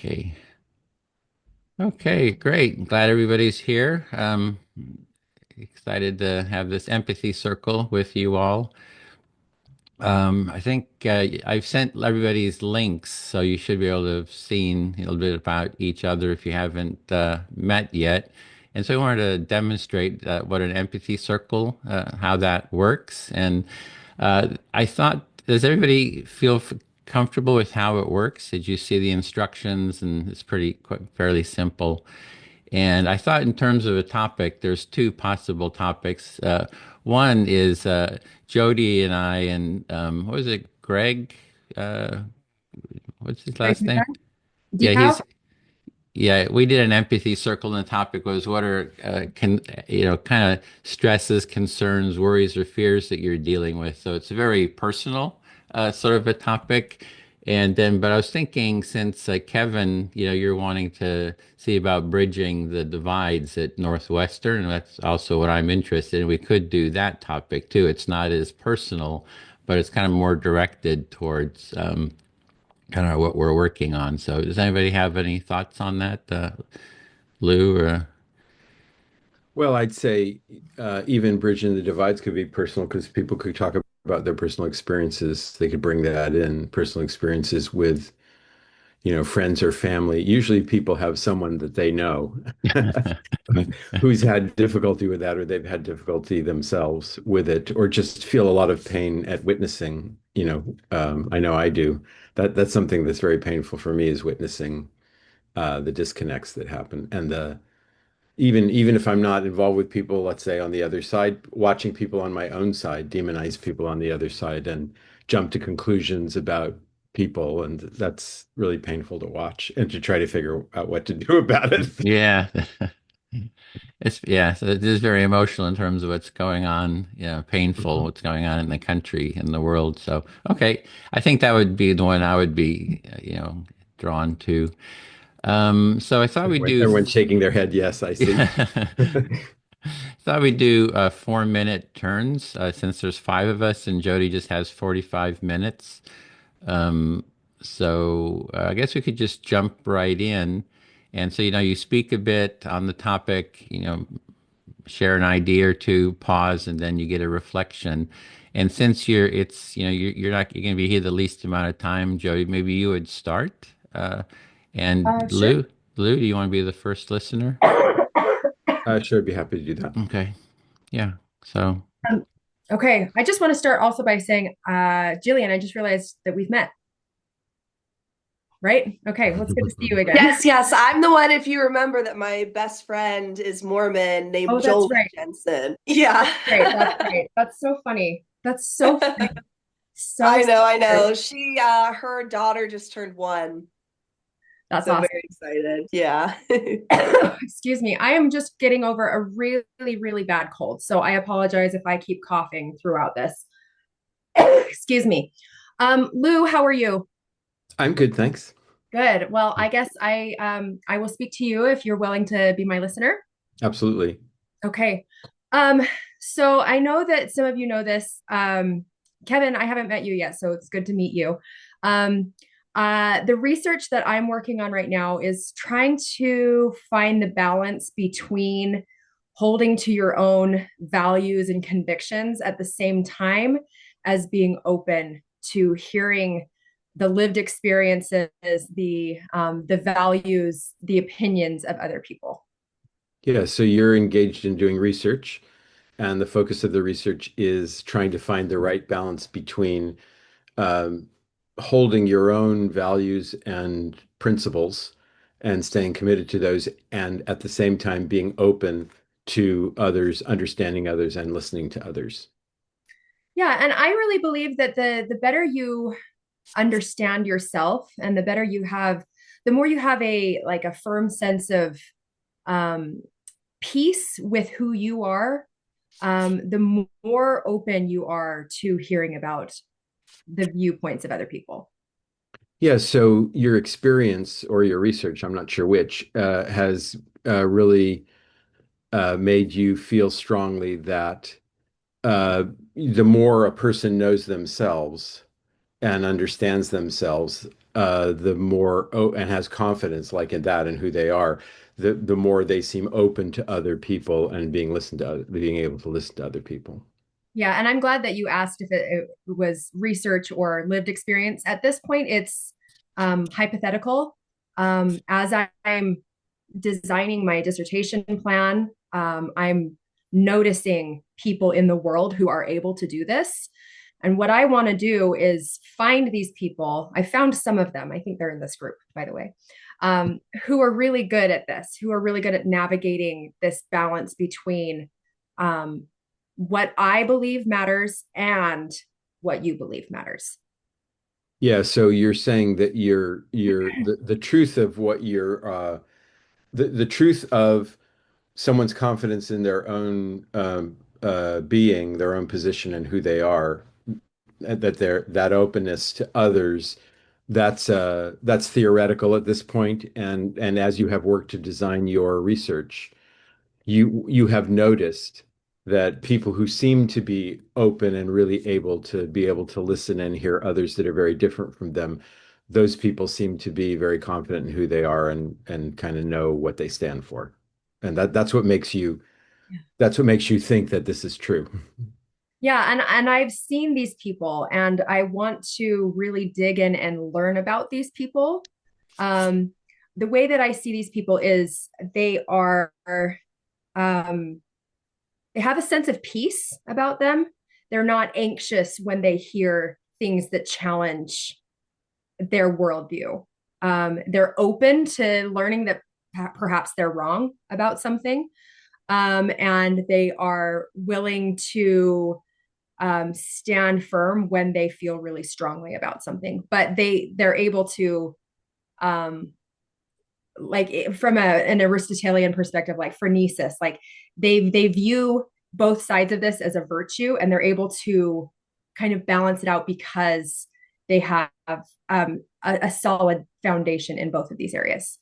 Okay. Okay, great. Glad everybody's here. Excited to have this empathy circle with you all. I think I've sent everybody's links, so you should be able to have seen a little bit about each other if you haven't met yet. And so I wanted to demonstrate what an empathy circle, how that works. And I thought, does everybody feel comfortable with how it works? Did you see the instructions? And it's pretty fairly simple. And I thought, in terms of a topic, there's two possible topics. One is Jody and I, and what was it, Greg? Uh, what's his Greg last name? Yeah, Decal? yeah, we did an empathy circle, and the topic was what are kind of stresses, concerns, worries, or fears that you're dealing with. So it's a very personal sort of a topic. And then, but I was thinking, since Kevin, you're wanting to see about bridging the divides at Northwestern, and that's also what I'm interested in. We could do that topic too. It's not as personal, but it's kind of more directed towards kind of what we're working on. So, does anybody have any thoughts on that, Lou? Or Well, I'd say even bridging the divides could be personal because people could talk about their personal experiences. They could bring that in, personal experiences with, friends or family. Usually people have someone that they know who's had difficulty with that, or they've had difficulty themselves with it, or just feel a lot of pain at witnessing. I know I do. That's something that's very painful for me is witnessing the disconnects that happen and the even if I'm not involved with people, let's say on the other side, watching people on my own side demonize people on the other side and jump to conclusions about people, and that's really painful to watch and to try to figure out what to do about it. yeah, so it is very emotional in terms of what's going on. Painful what's going on in the country and the world. So, okay, I think that would be the one I would be, drawn to. So I thought we'd do. Everyone's shaking their head. Yes, I see. Thought we'd do 4-minute turns since there's five of us and Jody just has 45 minutes. So I guess we could just jump right in. And so, you speak a bit on the topic, share an idea or two, pause, and then you get a reflection. And since you're going to be here the least amount of time, Jody, maybe you would start. And Sure. Lou, do you want to be the first listener? Sure, I'd be happy to do that. Okay. Yeah. So, Um, okay. I just want to start also by saying, Jillian, I just realized that we've met, right? Okay. Well, it's good to see you again. Yes, yes. I'm the one, if you remember, that my best friend is Mormon Oh, named that's Joel right. Jensen. Yeah. Great. That's great. That's so funny. That's so funny. So, I so know, I weird. know. Her daughter just turned 1. That's So awesome. very excited. Yeah. Excuse me. I am just getting over a really, really bad cold. So I apologize if I keep coughing throughout this. Excuse me. Lou, how are you? I'm good, thanks. Good. Well, I guess I will speak to you if you're willing to be my listener. Absolutely. Okay. Um, so I know that some of you know this. Kevin, I haven't met you yet, so it's good to meet you. The research that I'm working on right now is trying to find the balance between holding to your own values and convictions at the same time as being open to hearing the lived experiences, the values, the opinions of other people. Yeah, so you're engaged in doing research, and the focus of the research is trying to find the right balance between um, holding your own values and principles and staying committed to those, and at the same time being open to others, understanding others, and listening to others. Yeah, and I really believe that the better you understand yourself and the better you have, the more you have a firm sense of um peace with who you are, the more open you are to hearing about the viewpoints of other people. Yeah, so your experience or your research, I'm not sure which, has really made you feel strongly that the more a person knows themselves and understands themselves, the more and has confidence like in that and who they are, the more they seem open to other people and being able to listen to other people. Yeah, and I'm glad that you asked if it was research or lived experience. At this point, it's hypothetical. As I'm designing my dissertation plan, I'm noticing people in the world who are able to do this. And what I want to do is find these people. I found some of them. I think they're in this group, by the way, who are really good at this, who are really good at navigating this balance between um, what I believe matters and what you believe matters. Yeah, so you're saying that the truth of what you're the truth of someone's confidence in their own being, their own position and who they are, that that openness to others, that's theoretical at this point, and as you have worked to design your research, you have noticed that people who seem to be open and really able to listen and hear others that are very different from them, those people seem to be very confident in who they are and kind of know what they stand for. And that's what makes you think that this is true. Yeah, and I've seen these people and I want to really dig in and learn about these people. Um, the way that I see these people is um, they have a sense of peace about them. They're not anxious when they hear things that challenge their worldview. They're open to learning that perhaps they're wrong about something, and they are willing to stand firm when they feel really strongly about something. But they're able to um, like from an Aristotelian perspective, like phronesis, like they view both sides of this as a virtue, and they're able to kind of balance it out because they have a solid foundation in both of these areas.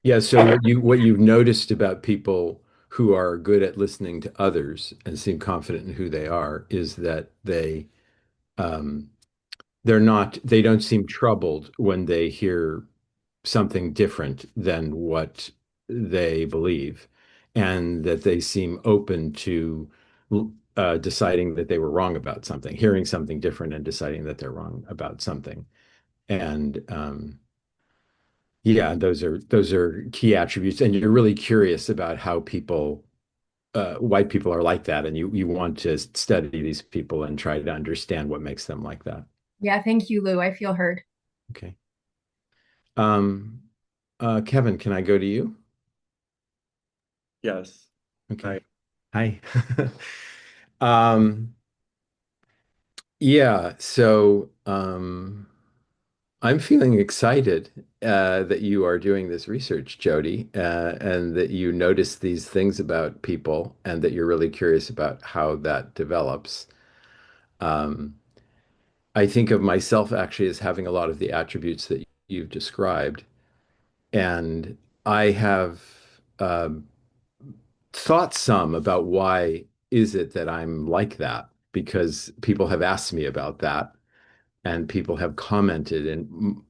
Yeah, so what you've noticed about people who are good at listening to others and seem confident in who they are is that um, they don't seem troubled when they hear something different than what they believe, and that they seem open to deciding that they were wrong about something, hearing something different and deciding that they're wrong about something. And yeah, those are key attributes. And you're really curious about how white people are like that, and you want to study these people and try to understand what makes them like that. Yeah, thank you, Lou. I feel heard. Okay. Um, Kevin, can I go to you? Yes. Okay. I Hi. Um, yeah, so I'm feeling excited that you are doing this research, Jody, and that you notice these things about people and that you're really curious about how that develops. Um, I think of myself actually as having a lot of the attributes that you've described, and I have thought some about why is it that I'm like that, because people have asked me about that and people have commented and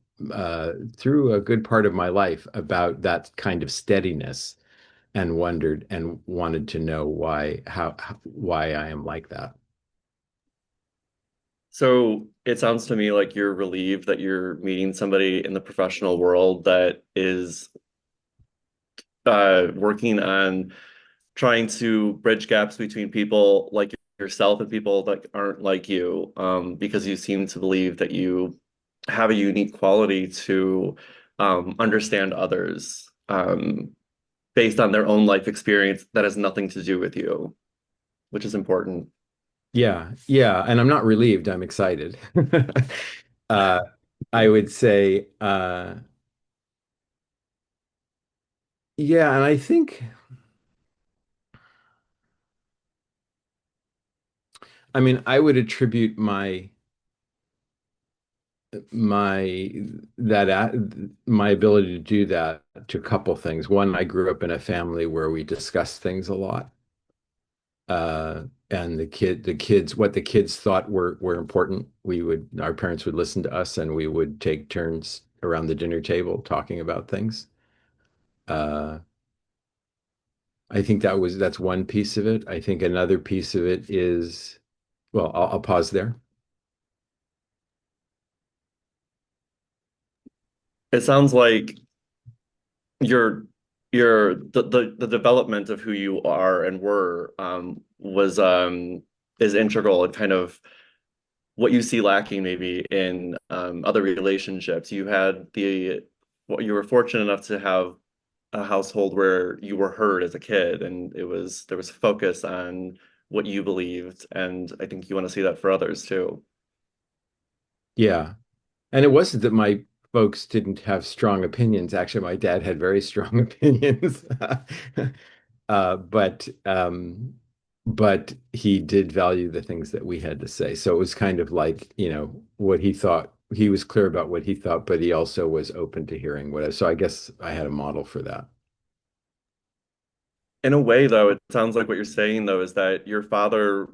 through a good part of my life about that kind of steadiness and wondered and wanted to know why I am like that. So it sounds to me like you're relieved that you're meeting somebody in the professional world that is working on trying to bridge gaps between people like yourself and people that aren't like you, because you seem to believe that you have a unique quality to understand others based on their own life experience that has nothing to do with you, which is important. Yeah, yeah, and I'm not relieved, I'm excited. uh, I would say yeah, and I think I mean I would attribute my my ability to do that to a couple things. One, I grew up in a family where we discussed things a lot. and the kids, what the kids thought were important. Our parents would listen to us, and we would take turns around the dinner table talking about things. Uh, I think that's one piece of it. I think another piece of it is, well, I'll pause there. It sounds like your the development of who you are and were was is integral and kind of what you see lacking maybe in other relationships. You were fortunate enough to have a household where you were heard as a kid, and there was focus on what you believed, and I think you want to see that for others too. Yeah. And it wasn't that my folks didn't have strong opinions. Actually, my dad had very strong opinions. But but he did value the things that we had to say. So it was kind of like, what he thought. He was clear about what he thought, but he also was open to hearing what I. So I guess I had a model for that. In a way, though, it sounds like what you're saying, though, is that your father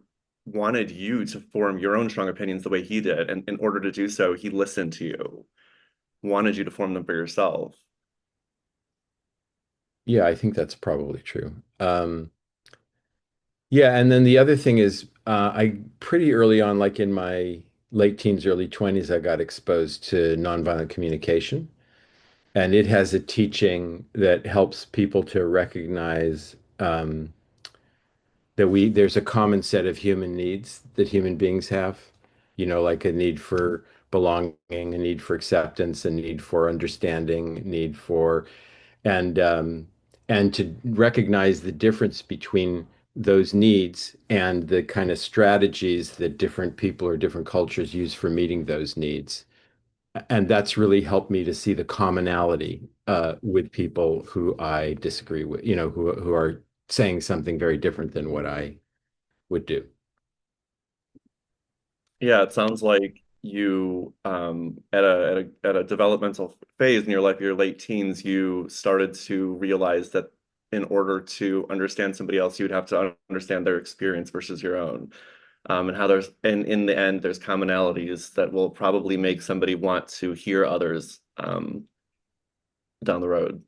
wanted you to form your own strong opinions the way he did. And in order to do so, he listened to you, wanted you to form them for yourself. Yeah, I think that's probably true. Yeah, and then the other thing is, I pretty early on, like in my late teens, early 20s, I got exposed to nonviolent communication. And it has a teaching that helps people to recognize that there's a common set of human needs that human beings have, like a need for belonging, a need for acceptance, a need for understanding, need for and um, and to recognize the difference between those needs and the kind of strategies that different people or different cultures use for meeting those needs. And that's really helped me to see the commonality with people who I disagree with, who are saying something very different than what I would do. Yeah, it sounds like you at a developmental phase in your life, your late teens, you started to realize that in order to understand somebody else, you'd have to understand their experience versus your own. And how and in the end, there's commonalities that will probably make somebody want to hear others down the road.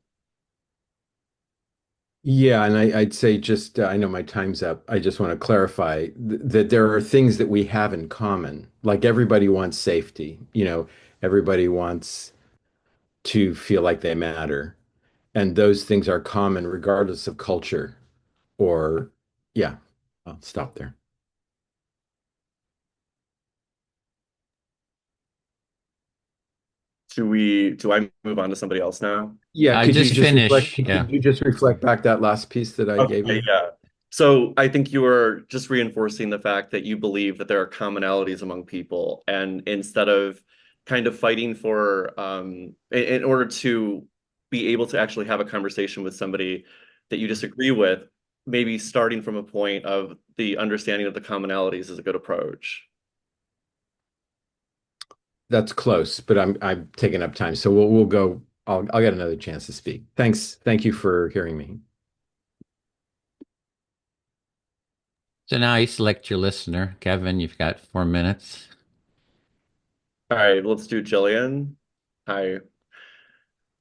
Yeah, and I'd say just, I know my time's up. I just want to clarify that there are things that we have in common. Like everybody wants safety, everybody wants to feel like they matter. And those things are common regardless of culture or, yeah, I'll stop there. Do I move on to somebody else now? Yeah, I could you just just reflect, finish. could Yeah. you just reflect back that last piece that I gave Okay, you? yeah. So I think you were just reinforcing the fact that you believe that there are commonalities among people, and instead of kind of fighting for, in order to be able to actually have a conversation with somebody that you disagree with, maybe starting from a point of the understanding of the commonalities is a good approach. That's close, but I'm taking up time. So we'll go. I'll get another chance to speak. Thanks. Thank you for hearing me. So now I select your listener. Kevin, you've got 4 minutes. All right, let's do Jillian. Hi.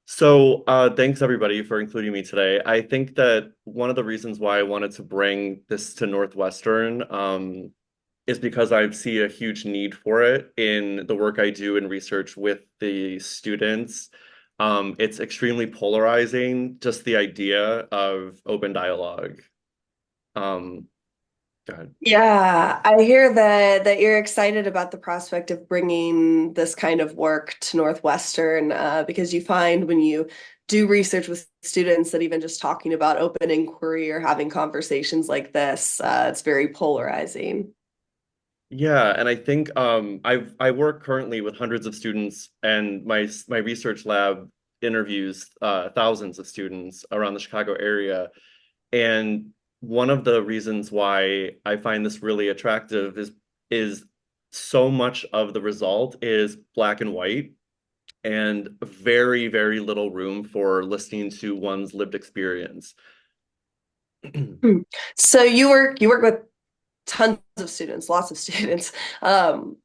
So, thanks everybody for including me today. I think that one of the reasons why I wanted to bring this to Northwestern, is because I see a huge need for it in the work I do in research with the students. It's extremely polarizing, just the idea of open dialogue. Um, Go ahead. Yeah, I hear that you're excited about the prospect of bringing this kind of work to Northwestern, because you find when you do research with students that even just talking about open inquiry or having conversations like this, it's very polarizing. Yeah, and I think I work currently with hundreds of students, and my research lab interviews thousands of students around the Chicago area. And one of the reasons why I find this really attractive is so much of the result is black and white, and very, very little room for listening to one's lived experience. Hmm. So you work with tons of students, lots of students. And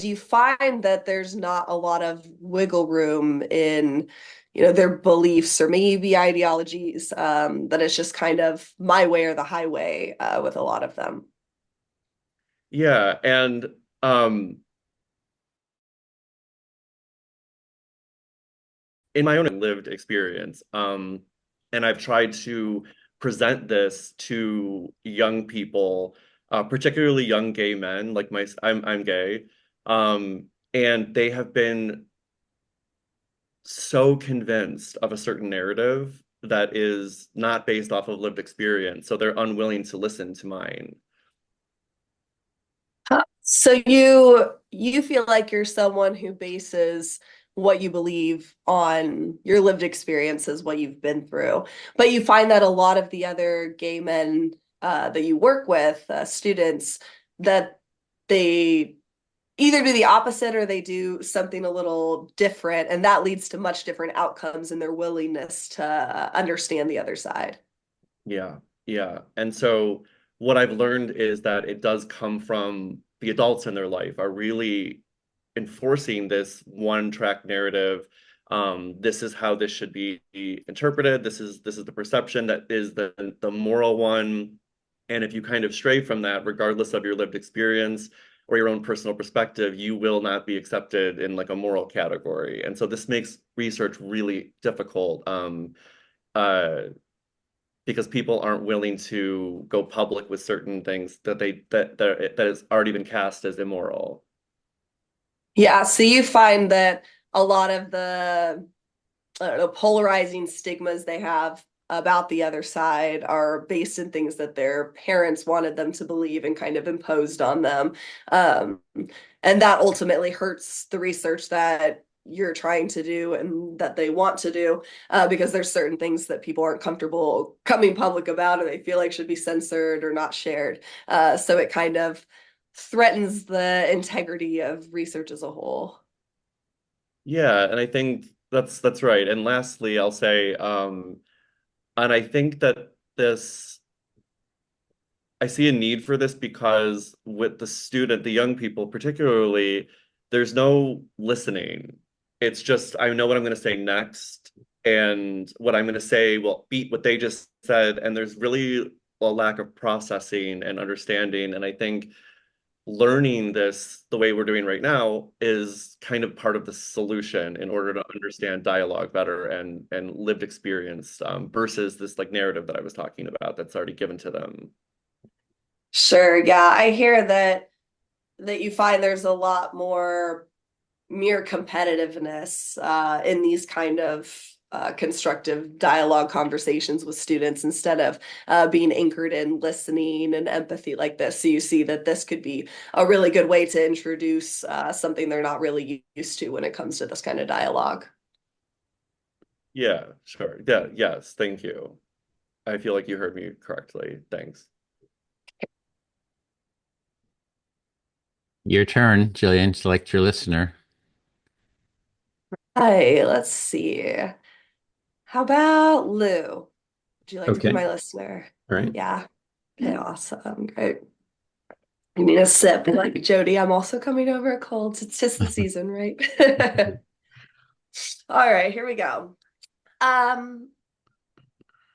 you find that there's not a lot of wiggle room in, their beliefs or maybe ideologies, that it's just kind of my way or the highway, with a lot of them. Yeah, and in my own lived experience, and I've tried to present this to young people, particularly young gay men, like I'm gay, and they have been so convinced of a certain narrative that is not based off of lived experience, so they're unwilling to listen to mine. So you feel like you're someone who bases what you believe on your lived experiences, what you've been through, but you find that a lot of the other gay men, that you work with, students, that they either do the opposite or they do something a little different, and that leads to much different outcomes in their willingness to understand the other side. Yeah, yeah. And so what I've learned is that it does come from the adults in their life are really enforcing this one track narrative. This is how this should be interpreted. This is the perception that is the moral one. And if you kind of stray from that, regardless of your lived experience or your own personal perspective, you will not be accepted in like a moral category. And so this makes research really difficult. Uh, because people aren't willing to go public with certain things that has already been cast as immoral. Yeah, so you find that a lot of the, I don't know, polarizing stigmas they have about the other side are based in things that their parents wanted them to believe and kind of imposed on them. Um, and that ultimately hurts the research that you're trying to do and that they want to do, because there's certain things that people aren't comfortable coming public about or they feel like should be censored or not shared. So it kind of threatens the integrity of research as a whole. Yeah, and I think that's right. And lastly, I'll say, and I think that this I see a need for this because with the young people particularly, there's no listening. It's just, I know what I'm going to say next, and what I'm going to say will beat what they just said. And there's really a lack of processing and understanding. And I think learning this the way we're doing right now is kind of part of the solution in order to understand dialogue better and lived experience, versus this like narrative that I was talking about that's already given to them. Sure, yeah, I hear that you find there's a lot more mere competitiveness, in these kind of, constructive dialogue conversations with students instead of, being anchored in listening and empathy like this. So you see that this could be a really good way to introduce, something they're not really used to when it comes to this kind of dialogue. Yeah, sure. Yeah, yes, thank you. I feel like you heard me correctly. Thanks. Your turn, Jillian. Select your listener. Hi, let's see. How about Lou? Would you like to be Okay. my listener? All right. Yeah. Okay, awesome. Great. I need a sip. Like Jody, I'm also coming over a cold. It's just the season, right? All right, here we go. Um,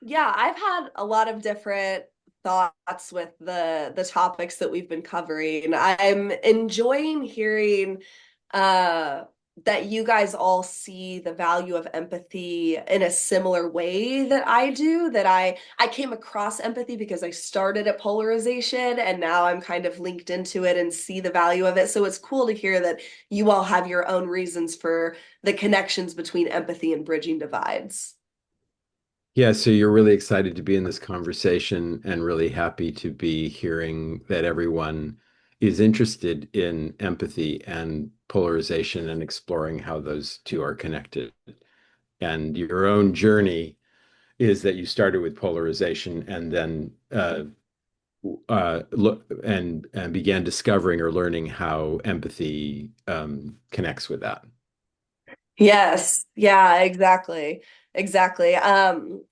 yeah, I've had a lot of different thoughts with the topics that we've been covering. I'm enjoying hearing, uh that you guys all see the value of empathy in a similar way that I do, that I came across empathy because I started at Polarization and now I'm kind of linked into it and see the value of it. So it's cool to hear that you all have your own reasons for the connections between empathy and bridging divides. Yeah, so you're really excited to be in this conversation and really happy to be hearing that everyone is interested in empathy and polarization and exploring how those two are connected. And your own journey is that you started with polarization and then look and began discovering or learning how empathy connects with that. Yes. Yeah, exactly. Exactly.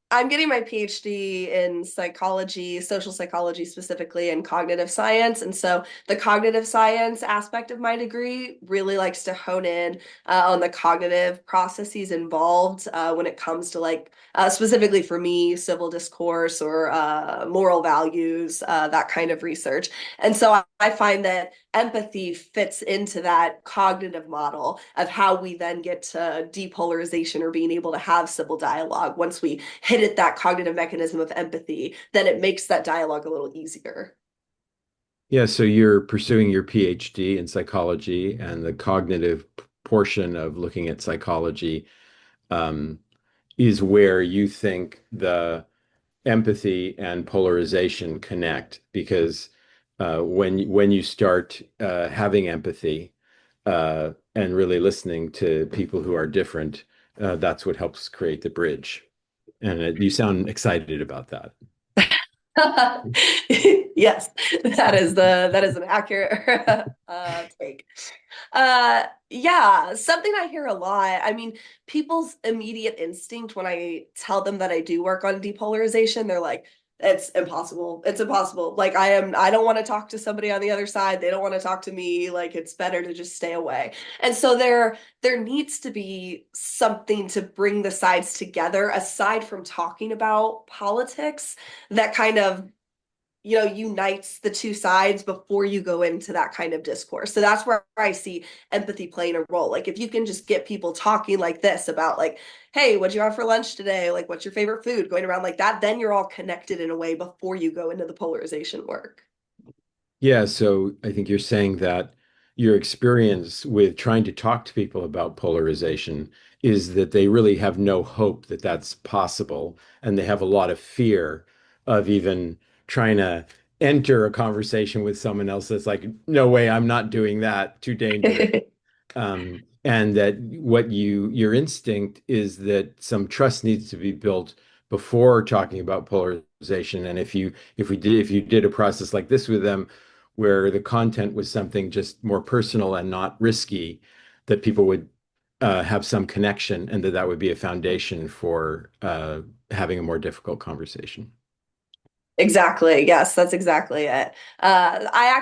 I'm getting my PhD in psychology, social psychology specifically, and cognitive science. And so the cognitive science aspect of my degree really likes to hone in on the cognitive processes involved when it comes to specifically for me, civil discourse or moral values, that kind of research. And so I find that empathy fits into that cognitive model of how we then get to depolarization or being able to have civil dialogue. Once we hit it that cognitive mechanism of empathy, then it makes that dialogue a little easier. Yeah, so you're pursuing your PhD in psychology, and the cognitive portion of looking at psychology um, is where you think the empathy and polarization connect, because when you start having empathy and really listening to people who are different, that's what helps create the bridge. And you sound excited about that. Yes, that is an accurate take. Yeah, something I hear a lot. I mean, people's immediate instinct when I tell them that I do work on depolarization, they're like, it's impossible. It's impossible. I don't want to talk to somebody on the other side. They don't want to talk to me. Like it's better to just stay away. And so there needs to be something to bring the sides together aside from talking about politics that kind of unites the two sides before you go into that kind of discourse. So that's where I see empathy playing a role. Like if you can just get people talking like this about like, hey, what'd you have for lunch today? Like what's your favorite food? Going around like that, then you're all connected in a way before you go into the polarization work. Yeah, so I think you're saying that your experience with trying to talk to people about polarization is that they really have no hope that that's possible, and they have a lot of fear of even trying to enter a conversation with someone else that's like, no way, I'm not doing that, too dangerous. And that your instinct is that some trust needs to be built before talking about polarization. And if you did a process like this with them, where the content was something just more personal and not risky, that people would have some connection, and that would be a foundation for having a more difficult conversation. Exactly. Yes, that's exactly it. I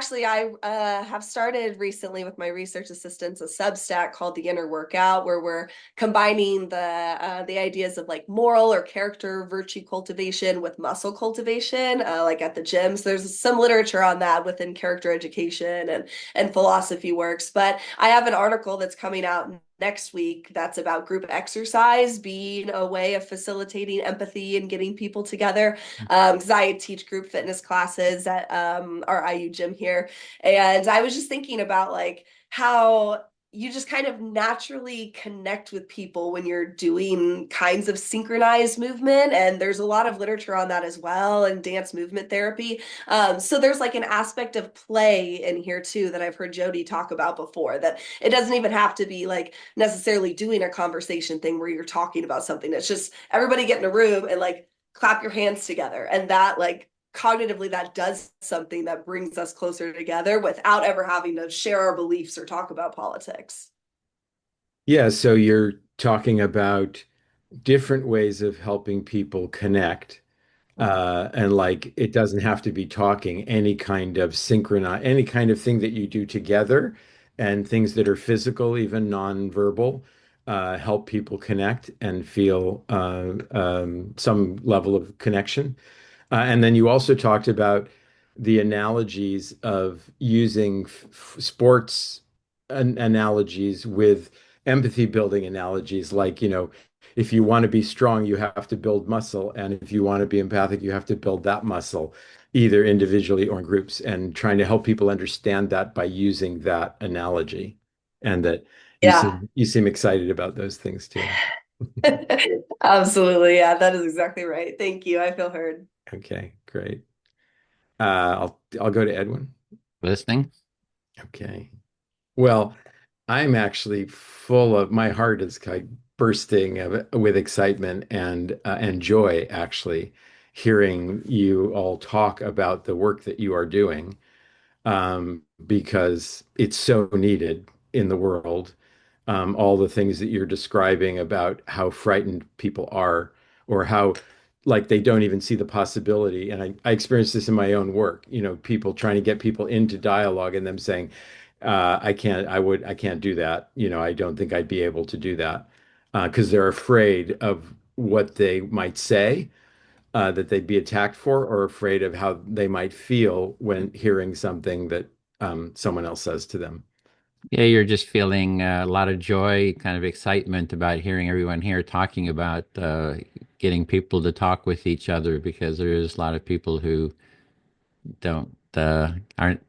have started recently with my research assistants a Substack called The Inner Workout, where we're combining the ideas of like moral or character virtue cultivation with muscle cultivation, like at the gym. So there's some literature on that within character education and philosophy works. But I have an article that's coming out next week that's about group exercise being a way of facilitating empathy and getting people together because I teach group fitness classes at our IU gym here. And I was just thinking about like how you just kind of naturally connect with people when you're doing kinds of synchronized movement. And there's a lot of literature on that as well, and dance movement therapy. So there's like an aspect of play in here too that I've heard Jody talk about before, that it doesn't even have to be like necessarily doing a conversation thing where you're talking about something. It's just everybody get in a room and like clap your hands together. And that like cognitively that does something that brings us closer together without ever having to share our beliefs or talk about politics. Yeah, so you're talking about different ways of helping people connect. And like it doesn't have to be talking, any kind of synchronize, any kind of thing that you do together, and things that are physical, even nonverbal, help people connect and feel some level of connection. And then you also talked about the analogies of using sports analogies with empathy building analogies, like, if you want to be strong, you have to build muscle. And if you want to be empathic, you have to build that muscle, either individually or in groups, and trying to help people understand that by using that analogy. And that Yeah. you seem excited about those things too. Absolutely. Yeah, that is exactly right. Thank you. I feel heard. Okay, great. I'll go to Edwin. Listening. Okay. Well, I'm actually full of my heart is kind of bursting with excitement and joy, actually, hearing you all talk about the work that you are doing, because it's so needed in the world. All the things that you're describing about how frightened people are, or how like they don't even see the possibility. And I experienced this in my own work, people trying to get people into dialogue and them saying, I can't do that. I don't think I'd be able to do that because they're afraid of what they might say, that they'd be attacked for, or afraid of how they might feel when hearing something that someone else says to them. Yeah, you're just feeling a lot of joy, kind of excitement about hearing everyone here talking about getting people to talk with each other because there is a lot of people who don't aren't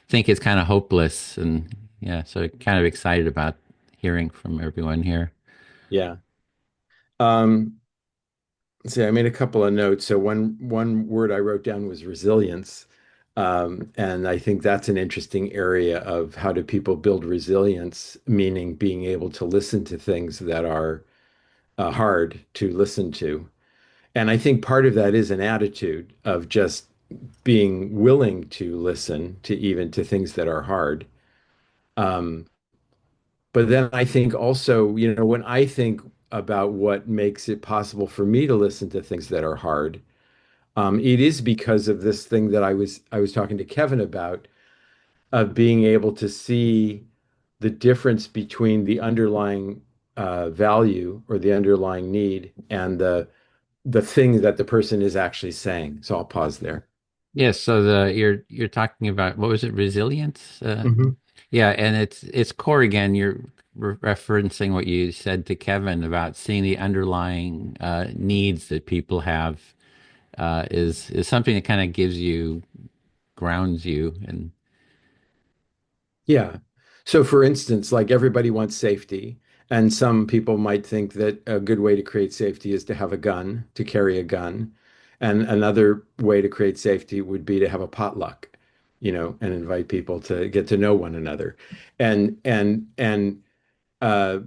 think it's kind of hopeless, and yeah, so kind of excited about hearing from everyone here. Yeah. Um, let's see, I made a couple of notes. So one word I wrote down was resilience. And I think that's an interesting area of how do people build resilience, meaning being able to listen to things that are hard to listen to. And I think part of that is an attitude of just being willing to listen to even to things that are hard. Um, but then I think also, when I think about what makes it possible for me to listen to things that are hard, it is because of this thing that I was talking to Kevin about, of being able to see the difference between the underlying value or the underlying need and the thing that the person is actually saying. So I'll pause there. Yes, so you're talking about what was it, resilience? Hmm. Yeah, and it's core again. You're referencing what you said to Kevin about seeing the underlying needs that people have is something that kind of gives you grounds you. And Yeah. So for instance, like everybody wants safety, and some people might think that a good way to create safety is to have a gun, to carry a gun. And another way to create safety would be to have a potluck, and invite people to get to know one another. And uh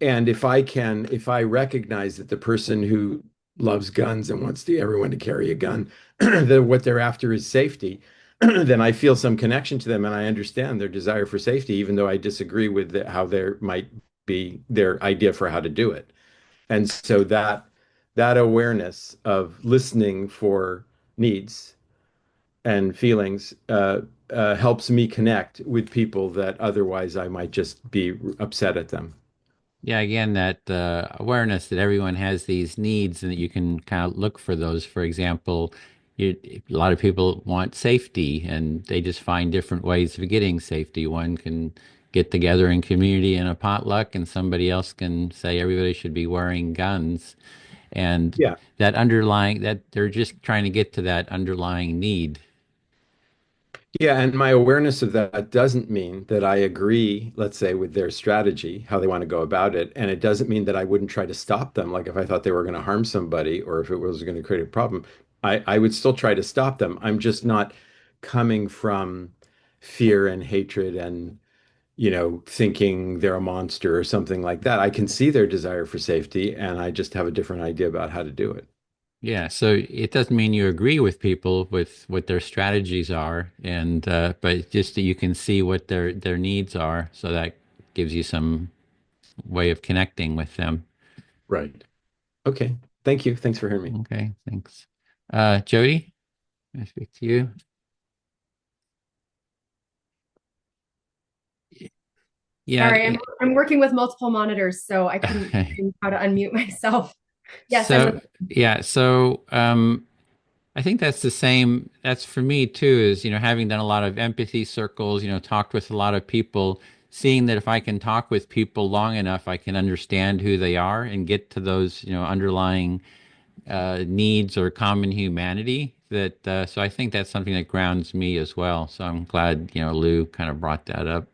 and if I recognize that the person who loves guns and wants everyone to carry a gun, that what they're after is safety, then I feel some connection to them and I understand their desire for safety, even though I disagree with how there might be their idea for how to do it. And so that awareness of listening for needs and feelings helps me connect with people that otherwise I might just be upset at them. yeah, again, that awareness that everyone has these needs and that you can kind of look for those. For example, a lot of people want safety and they just find different ways of getting safety. One can get together in community in a potluck, and somebody else can say everybody should be wearing guns. And Yeah. that underlying, that they're just trying to get to that underlying need. Yeah, and my awareness of that doesn't mean that I agree, let's say, with their strategy, how they want to go about it. And it doesn't mean that I wouldn't try to stop them. Like if I thought they were going to harm somebody or if it was going to create a problem, I would still try to stop them. I'm just not coming from fear and hatred and, thinking they're a monster or something like that. I can see their desire for safety and I just have a different idea about how to do it. Yeah, so it doesn't mean you agree with people with what their strategies are, and but just that you can see what their needs are, so that gives you some way of connecting with them. Right. Okay. Thank you. Thanks for hearing me. Okay, thanks. Jody, I speak to you. Yeah. Sorry, I'm working with multiple monitors, so I couldn't find how to unmute myself. Yes, I'm So yeah, so I think that's the same. That's for me too, is, having done a lot of empathy circles, talked with a lot of people, seeing that if I can talk with people long enough, I can understand who they are and get to those, underlying needs or common humanity. So I think that's something that grounds me as well. So I'm glad, Lou kind of brought that up.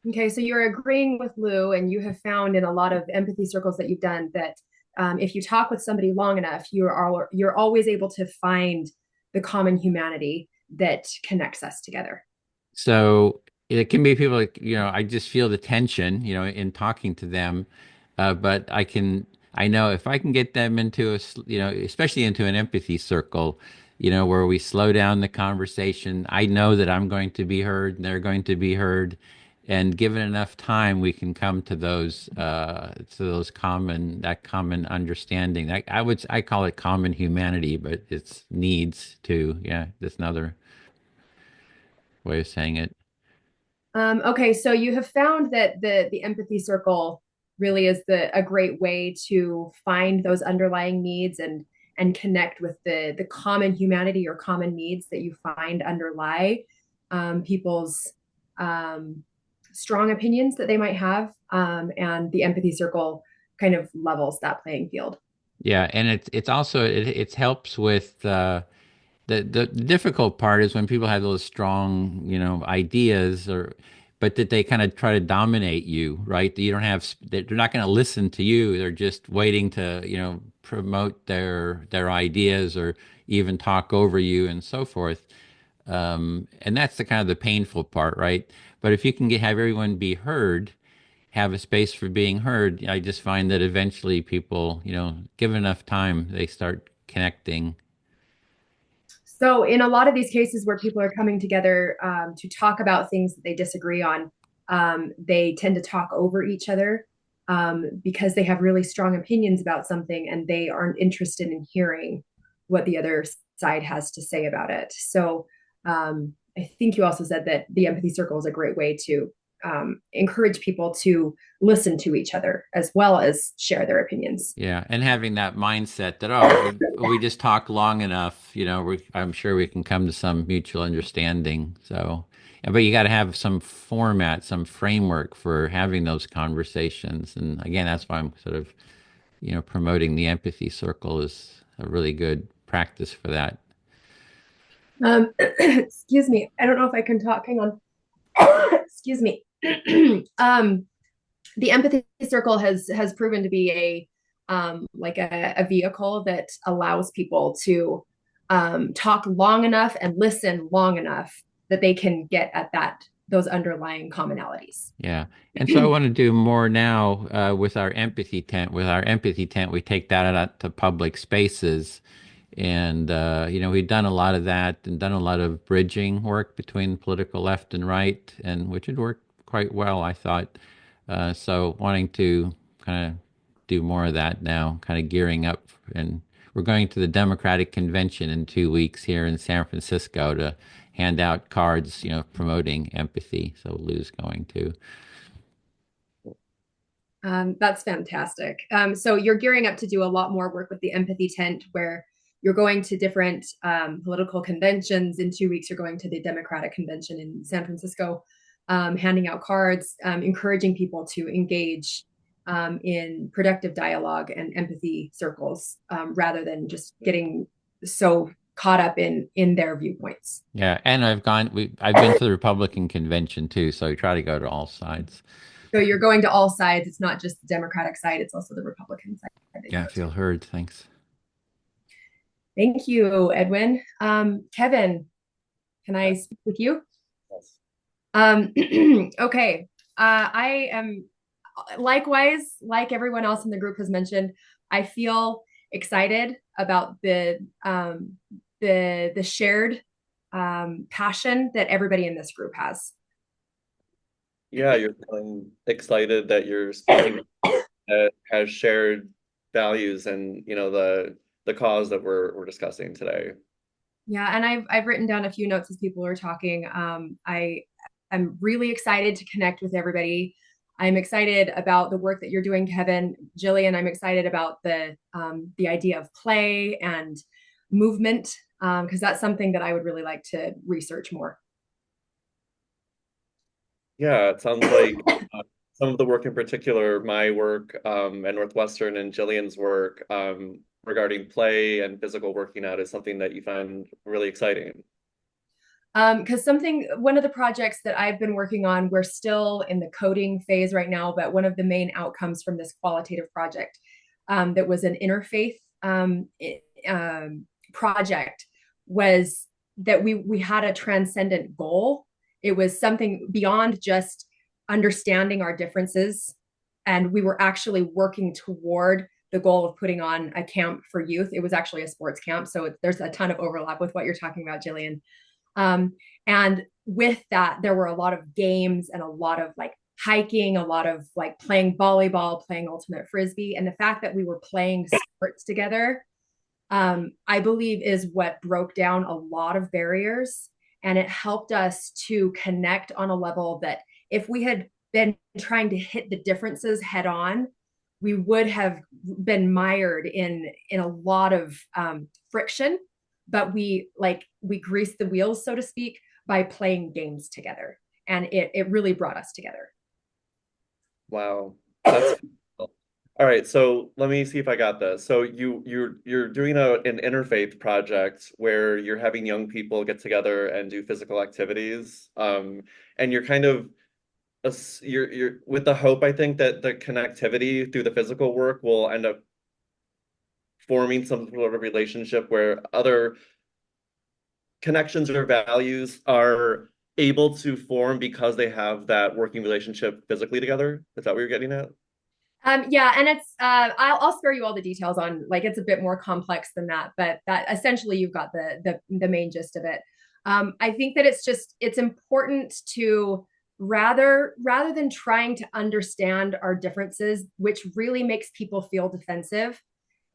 okay. So you're agreeing with Lou, and you have found in a lot of empathy circles that you've done that if you talk with somebody long enough, you're always able to find the common humanity that connects us together. So it can be people like, I just feel the tension, in talking to them. But I know if I can get them into especially into an empathy circle, where we slow down the conversation, I know that I'm going to be heard and they're going to be heard. and given enough time, we can come to those common understanding. I call it common humanity, but it's needs too. Yeah, that's another way of saying it. Okay, so you have found that the empathy circle really is a great way to find those underlying needs and connect with the common humanity or common needs that you find underlie people's um, strong opinions that they might have, and the empathy circle kind of levels that playing field. Yeah, and it's also it helps with the difficult part is when people have those strong, ideas but that they kind of try to dominate you, right? You don't have, they're not going to listen to you. They're just waiting to, promote their ideas or even talk over you and so forth. And that's the kind of the painful part, right? But if you can have everyone be heard, have a space for being heard, I just find that eventually people, given enough time, they start connecting. So, in a lot of these cases where people are coming together to talk about things that they disagree on, they tend to talk over each other because they have really strong opinions about something and they aren't interested in hearing what the other side has to say about it. So, I think you also said that the empathy circle is a great way to encourage people to listen to each other as well as share their opinions. Yeah, and having that mindset that, oh, we just talk long enough, I'm sure we can come to some mutual understanding. So, yeah, but you got to have some format, some framework for having those conversations. And again, that's why I'm sort of, promoting the empathy circle is a really good practice for that. Excuse me. I don't know if I can talk. Hang on. Excuse me. The empathy circle has proven to be like a vehicle that allows people to talk long enough and listen long enough that they can get at those underlying commonalities. Yeah. And so I want to do more now with our empathy tent. With our empathy tent, we take that out to public spaces. And, we've done a lot of that and done a lot of bridging work between political left and right, and which had worked quite well, I thought. So wanting to kind of do more of that now, kind of gearing up. And we're going to the Democratic Convention in 2 weeks here in San Francisco to hand out cards, promoting empathy. So Lou's going to. That's fantastic. So you're gearing up to do a lot more work with the empathy tent where you're going to different political conventions. In 2 weeks, you're going to the Democratic Convention in San Francisco, handing out cards, encouraging people to engage in productive dialogue and empathy circles rather than just getting so caught up in their viewpoints. Yeah, and I've been to the Republican convention too, so we try to go to all sides. So you're going to all sides. It's not just the Democratic side, it's also the Republican side that you Yeah, I go to. feel heard. Thanks. Thank you, Edwin. Kevin, can I speak with you? Yes. Okay. I am likewise, like everyone else in the group has mentioned, I feel excited about the shared passion that everybody in this group has. Yeah, you're feeling excited that you're speaking that has shared values and the cause that we're discussing today. Yeah, and I've written down a few notes as people are talking. I'm really excited to connect with everybody. I'm excited about the work that you're doing, Kevin. Jillian, I'm excited about the idea of play and movement because that's something that I would really like to research more. Yeah, it sounds like some of the work in particular, my work at Northwestern and Jillian's work regarding play and physical working out is something that you find really exciting. Because one of the projects that I've been working on, we're still in the coding phase right now, but one of the main outcomes from this qualitative project that was an interfaith project was that we had a transcendent goal. It was something beyond just understanding our differences, and we were actually working toward the goal of putting on a camp for youth. It was actually a sports camp, so there's a ton of overlap with what you're talking about, Jillian. And with that, there were a lot of games and a lot of like hiking, a lot of like playing volleyball, playing ultimate frisbee. And the fact that we were playing sports together, I believe, is what broke down a lot of barriers. And it helped us to connect on a level that if we had been trying to hit the differences head on, we would have been mired in a lot of friction. But we greased the wheels, so to speak, by playing games together, and it really brought us together. Wow. That's cool. All right, so let me see if I got this. So you're doing an interfaith project where you're having young people get together and do physical activities. And you're kind of you're with the hope, I think, that the connectivity through the physical work will end up forming some sort of relationship where other connections or values are able to form because they have that working relationship physically together. Is that what you're getting at? Yeah, and it's I'll spare you all the details on like it's a bit more complex than that, but that essentially you've got the main gist of it. I think that it's important to rather than trying to understand our differences, which really makes people feel defensive,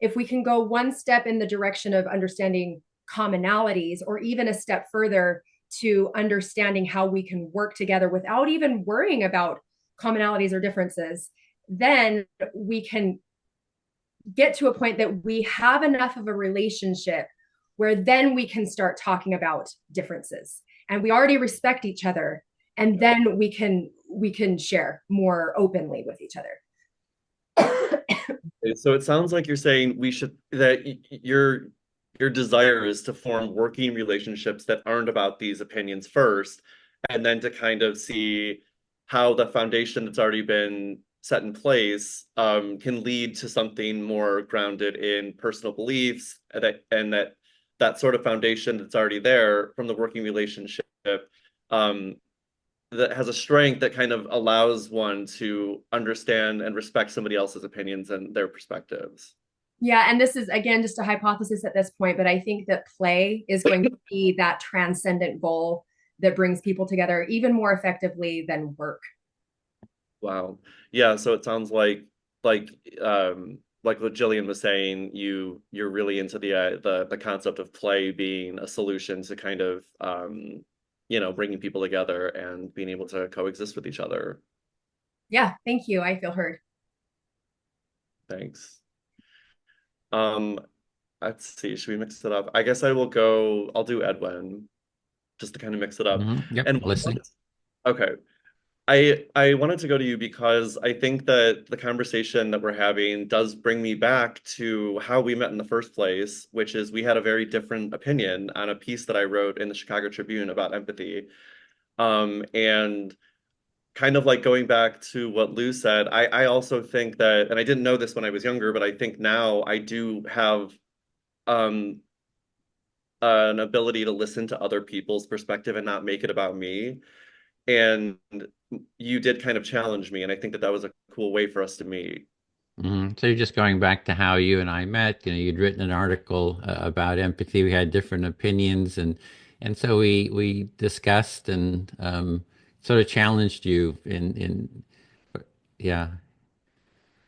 if we can go one step in the direction of understanding commonalities, or even a step further to understanding how we can work together without even worrying about commonalities or differences, then we can get to a point that we have enough of a relationship where then we can start talking about differences and we already respect each other, and then we can share more openly with each other. So it sounds like you're saying we should that your desire is to form working relationships that aren't about these opinions first, and then to kind of see how the foundation that's already been set in place can lead to something more grounded in personal beliefs, and that sort of foundation that's already there from the working relationship um, that has a strength that kind of allows one to understand and respect somebody else's opinions and their perspectives. Yeah, and this is again just a hypothesis at this point, but I think that play is going to be that transcendent goal that brings people together even more effectively than work. Wow. Yeah, so it sounds like like what Jillian was saying, you're really into the concept of play being a solution to kind of bringing people together and being able to coexist with each other. Yeah, thank you. I feel heard. Thanks. Um, let's see, should we mix it up? I guess I'll do Edwin just to kind of mix it up. Yep, And listening. okay. I wanted to go to you because I think that the conversation that we're having does bring me back to how we met in the first place, which is we had a very different opinion on a piece that I wrote in the Chicago Tribune about empathy. And kind of like going back to what Lou said, I also think that, and I didn't know this when I was younger, but I think now I do have um, an ability to listen to other people's perspective and not make it about me. And you did kind of challenge me, and I think that that was a cool way for us to meet. So you're just going back to how you and I met. You know, you'd written an article about empathy. We had different opinions, and so we discussed and sort of challenged you in yeah.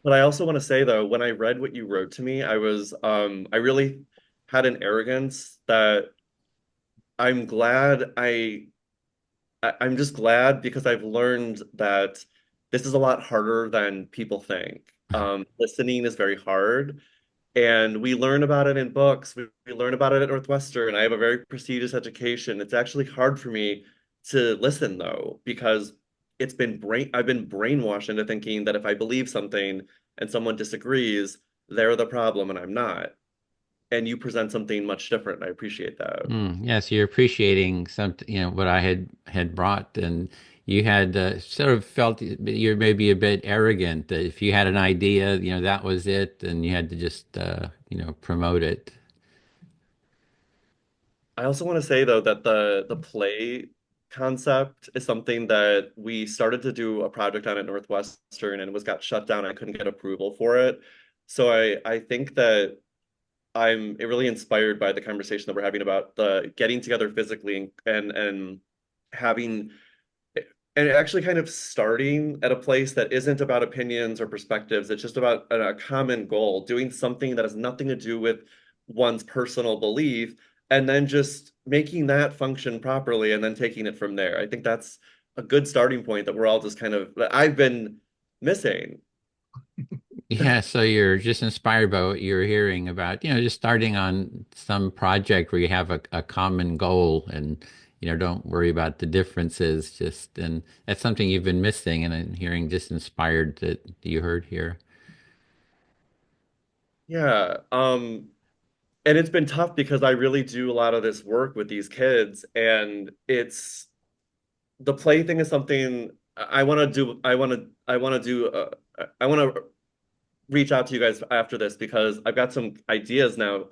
But I also want to say though, when I read what you wrote to me, I really had an arrogance that I'm glad I'm just glad because I've learned that this is a lot harder than people think. Listening is very hard. And we learn about it in books. We learn about it at Northwestern. I have a very prestigious education. It's actually hard for me to listen though, because I've been brainwashed into thinking that if I believe something and someone disagrees, they're the problem and I'm not. And you present something much different. I appreciate that. Yes, you're appreciating something, you know, what I had brought, and you had sort of felt you're maybe a bit arrogant that if you had an idea, you know, that was it, and you had to just promote it. I also want to say though that the play concept is something that we started to do a project on at Northwestern and it was got shut down. I couldn't get approval for it. So I think that I'm really inspired by the conversation that we're having about the getting together physically and having and actually kind of starting at a place that isn't about opinions or perspectives. It's just about a common goal, doing something that has nothing to do with one's personal belief, and then just making that function properly and then taking it from there. I think that's a good starting point that we're all just kind of, that I've been missing. Yeah, so you're just inspired by what you're hearing about, just starting on some project where you have a common goal and, don't worry about the differences. And that's something you've been missing, and I'm hearing just inspired that you heard here. Yeah. And it's been tough because I really do a lot of this work with these kids, and it's the play thing is something I want to do. I want to reach out to you guys after this because I've got some ideas now.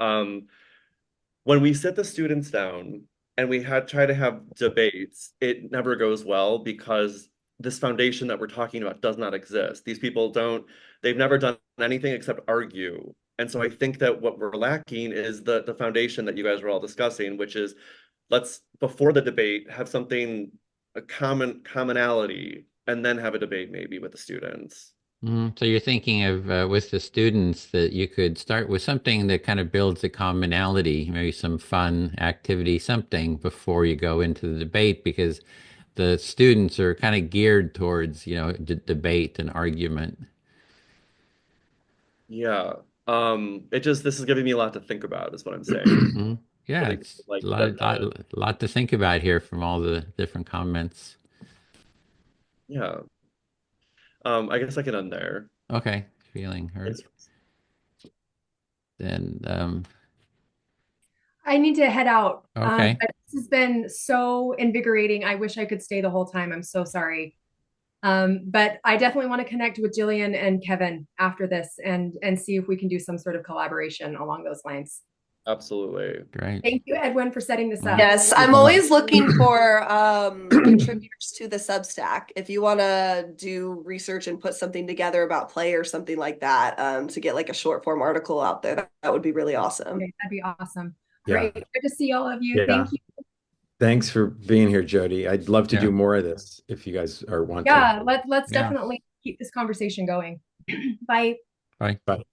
When we sit the students down and we had try to have debates, it never goes well because this foundation that we're talking about does not exist. These people don't, they've never done anything except argue. And so I think that what we're lacking is the foundation that you guys were all discussing, which is let's before the debate have something a commonality and then have a debate maybe with the students. So you're thinking of with the students that you could start with something that kind of builds a commonality, maybe some fun activity, something before you go into the debate, because the students are kind of geared towards, debate and argument. Yeah. It just this is giving me a lot to think about, is what I'm saying. Mhm. Yeah, Really it's like a lot, that lot to think about here from all the different comments. yeah. I guess I can end there. Okay, feeling heard. Thanks. Then, I need to head out. okay. But this has been so invigorating. I wish I could stay the whole time. I'm so sorry. But I definitely want to connect with Jillian and Kevin after this and see if we can do some sort of collaboration along those lines. Absolutely. Great. Thank you, Edwin, for setting this Well, up. Yes, I'm well, always looking for contributors to the Substack. If you want to do research and put something together about play or something like that, to get like a short form article out there, that would be really awesome. Okay, that'd be awesome. All Yeah. right. Good to see all of you. Thank Yeah. you. Thanks for being here, Jody. I'd love to yeah, do more of this if you guys are want to. Yeah, let's yeah. definitely keep this conversation going. Bye. Bye. Bye.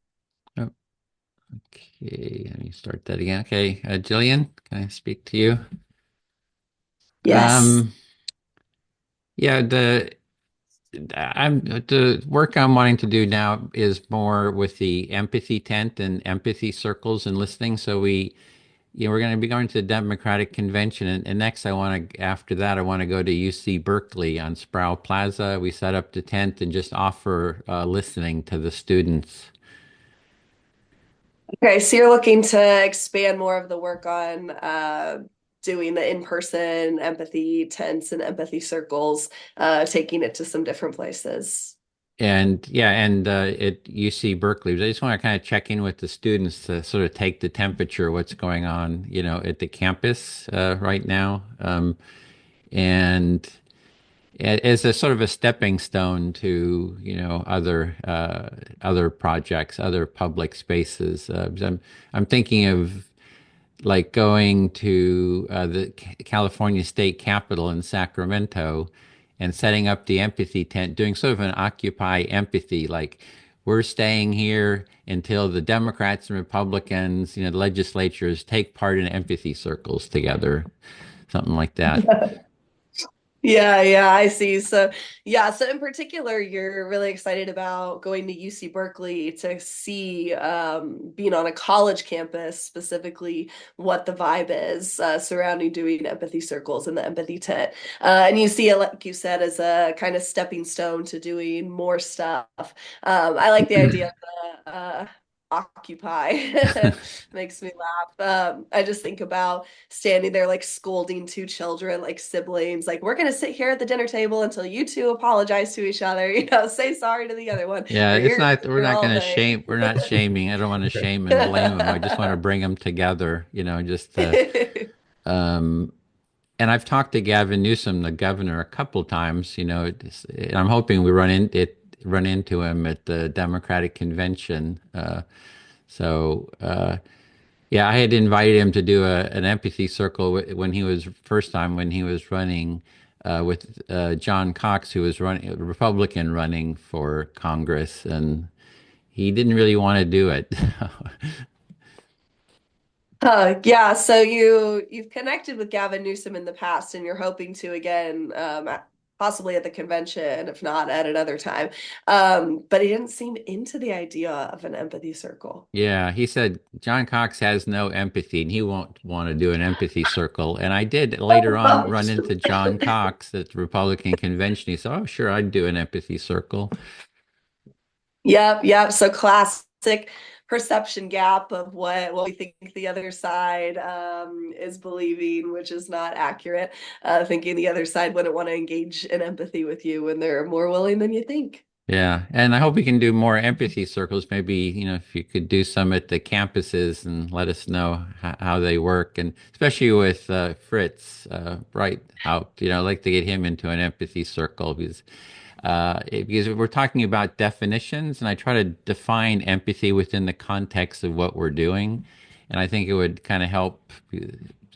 Oh, okay, let me start that again. Okay, Jillian, can I speak to you? Yes. Um, yeah, the work I'm wanting to do now is more with the empathy tent and empathy circles and listening. So we're going to be going to the Democratic Convention, and next after that, I want to go to UC Berkeley on Sproul Plaza. We set up the tent and just offer listening to the students. Okay, so you're looking to expand more of the work on doing the in-person empathy tents and empathy circles, taking it to some different places. And yeah, and at UC Berkeley, I just want to kind of check in with the students to sort of take the temperature, what's going on, at the campus right now, and as a sort of a stepping stone to, other projects, other public spaces. I'm thinking of like going to the California State Capitol in Sacramento and setting up the empathy tent, doing sort of an Occupy empathy, like we're staying here until the Democrats and Republicans, the legislatures take part in empathy circles together, something like that. Yeah, yeah, I see. So, yeah, so in particular, you're really excited about going to UC Berkeley to see, being on a college campus, specifically what the vibe is surrounding doing empathy circles and the empathy tent. And you see it, like you said, as a kind of stepping stone to doing more stuff. I like the idea of the Occupy. Makes me laugh. I just think about standing there like scolding two children, like siblings, like we're gonna sit here at the dinner table until you two apologize to each other, say sorry to the other one, Yeah, or it's you're gonna not, sit we're here not all going to night. shame, we're not shaming. I don't want to shame and blame them. I just want to bring them together, just um, and I've talked to Gavin Newsom, the governor, a couple times, and I'm hoping we run into him at the Democratic convention. So Yeah, I had invited him to do an empathy circle when he was first time when he was running with John Cox, who was running a Republican running for Congress, and he didn't really want to do it. Yeah, so you've connected with Gavin Newsom in the past, and you're hoping to again, possibly at the convention, if not at another time. But he didn't seem into the idea of an empathy circle. Yeah, he said John Cox has no empathy and he won't want to do an empathy circle. And I did later on run into John Cox at the Republican convention. He said, "Oh, sure, I'd do an empathy circle." Yep, yep. So classic perception gap of what we think the other side is believing, which is not accurate. Thinking the other side wouldn't want to engage in empathy with you when they're more willing than you think. Yeah, and I hope we can do more empathy circles. Maybe, if you could do some at the campuses and let us know how they work, and especially with Fritz, right? How, I'd like to get him into an empathy circle because we're talking about definitions, and I try to define empathy within the context of what we're doing, and I think it would kind of help.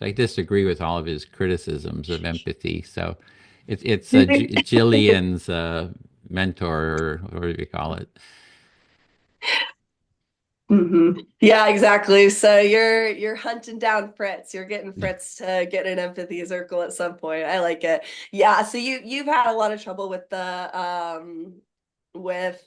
I disagree with all of his criticisms of empathy, so it's Jillian's mentor, or what do you call it? Yeah, exactly. So you're hunting down Fritz. You're getting Fritz to get an empathy circle at some point. I like it. Yeah, so you've had a lot of trouble with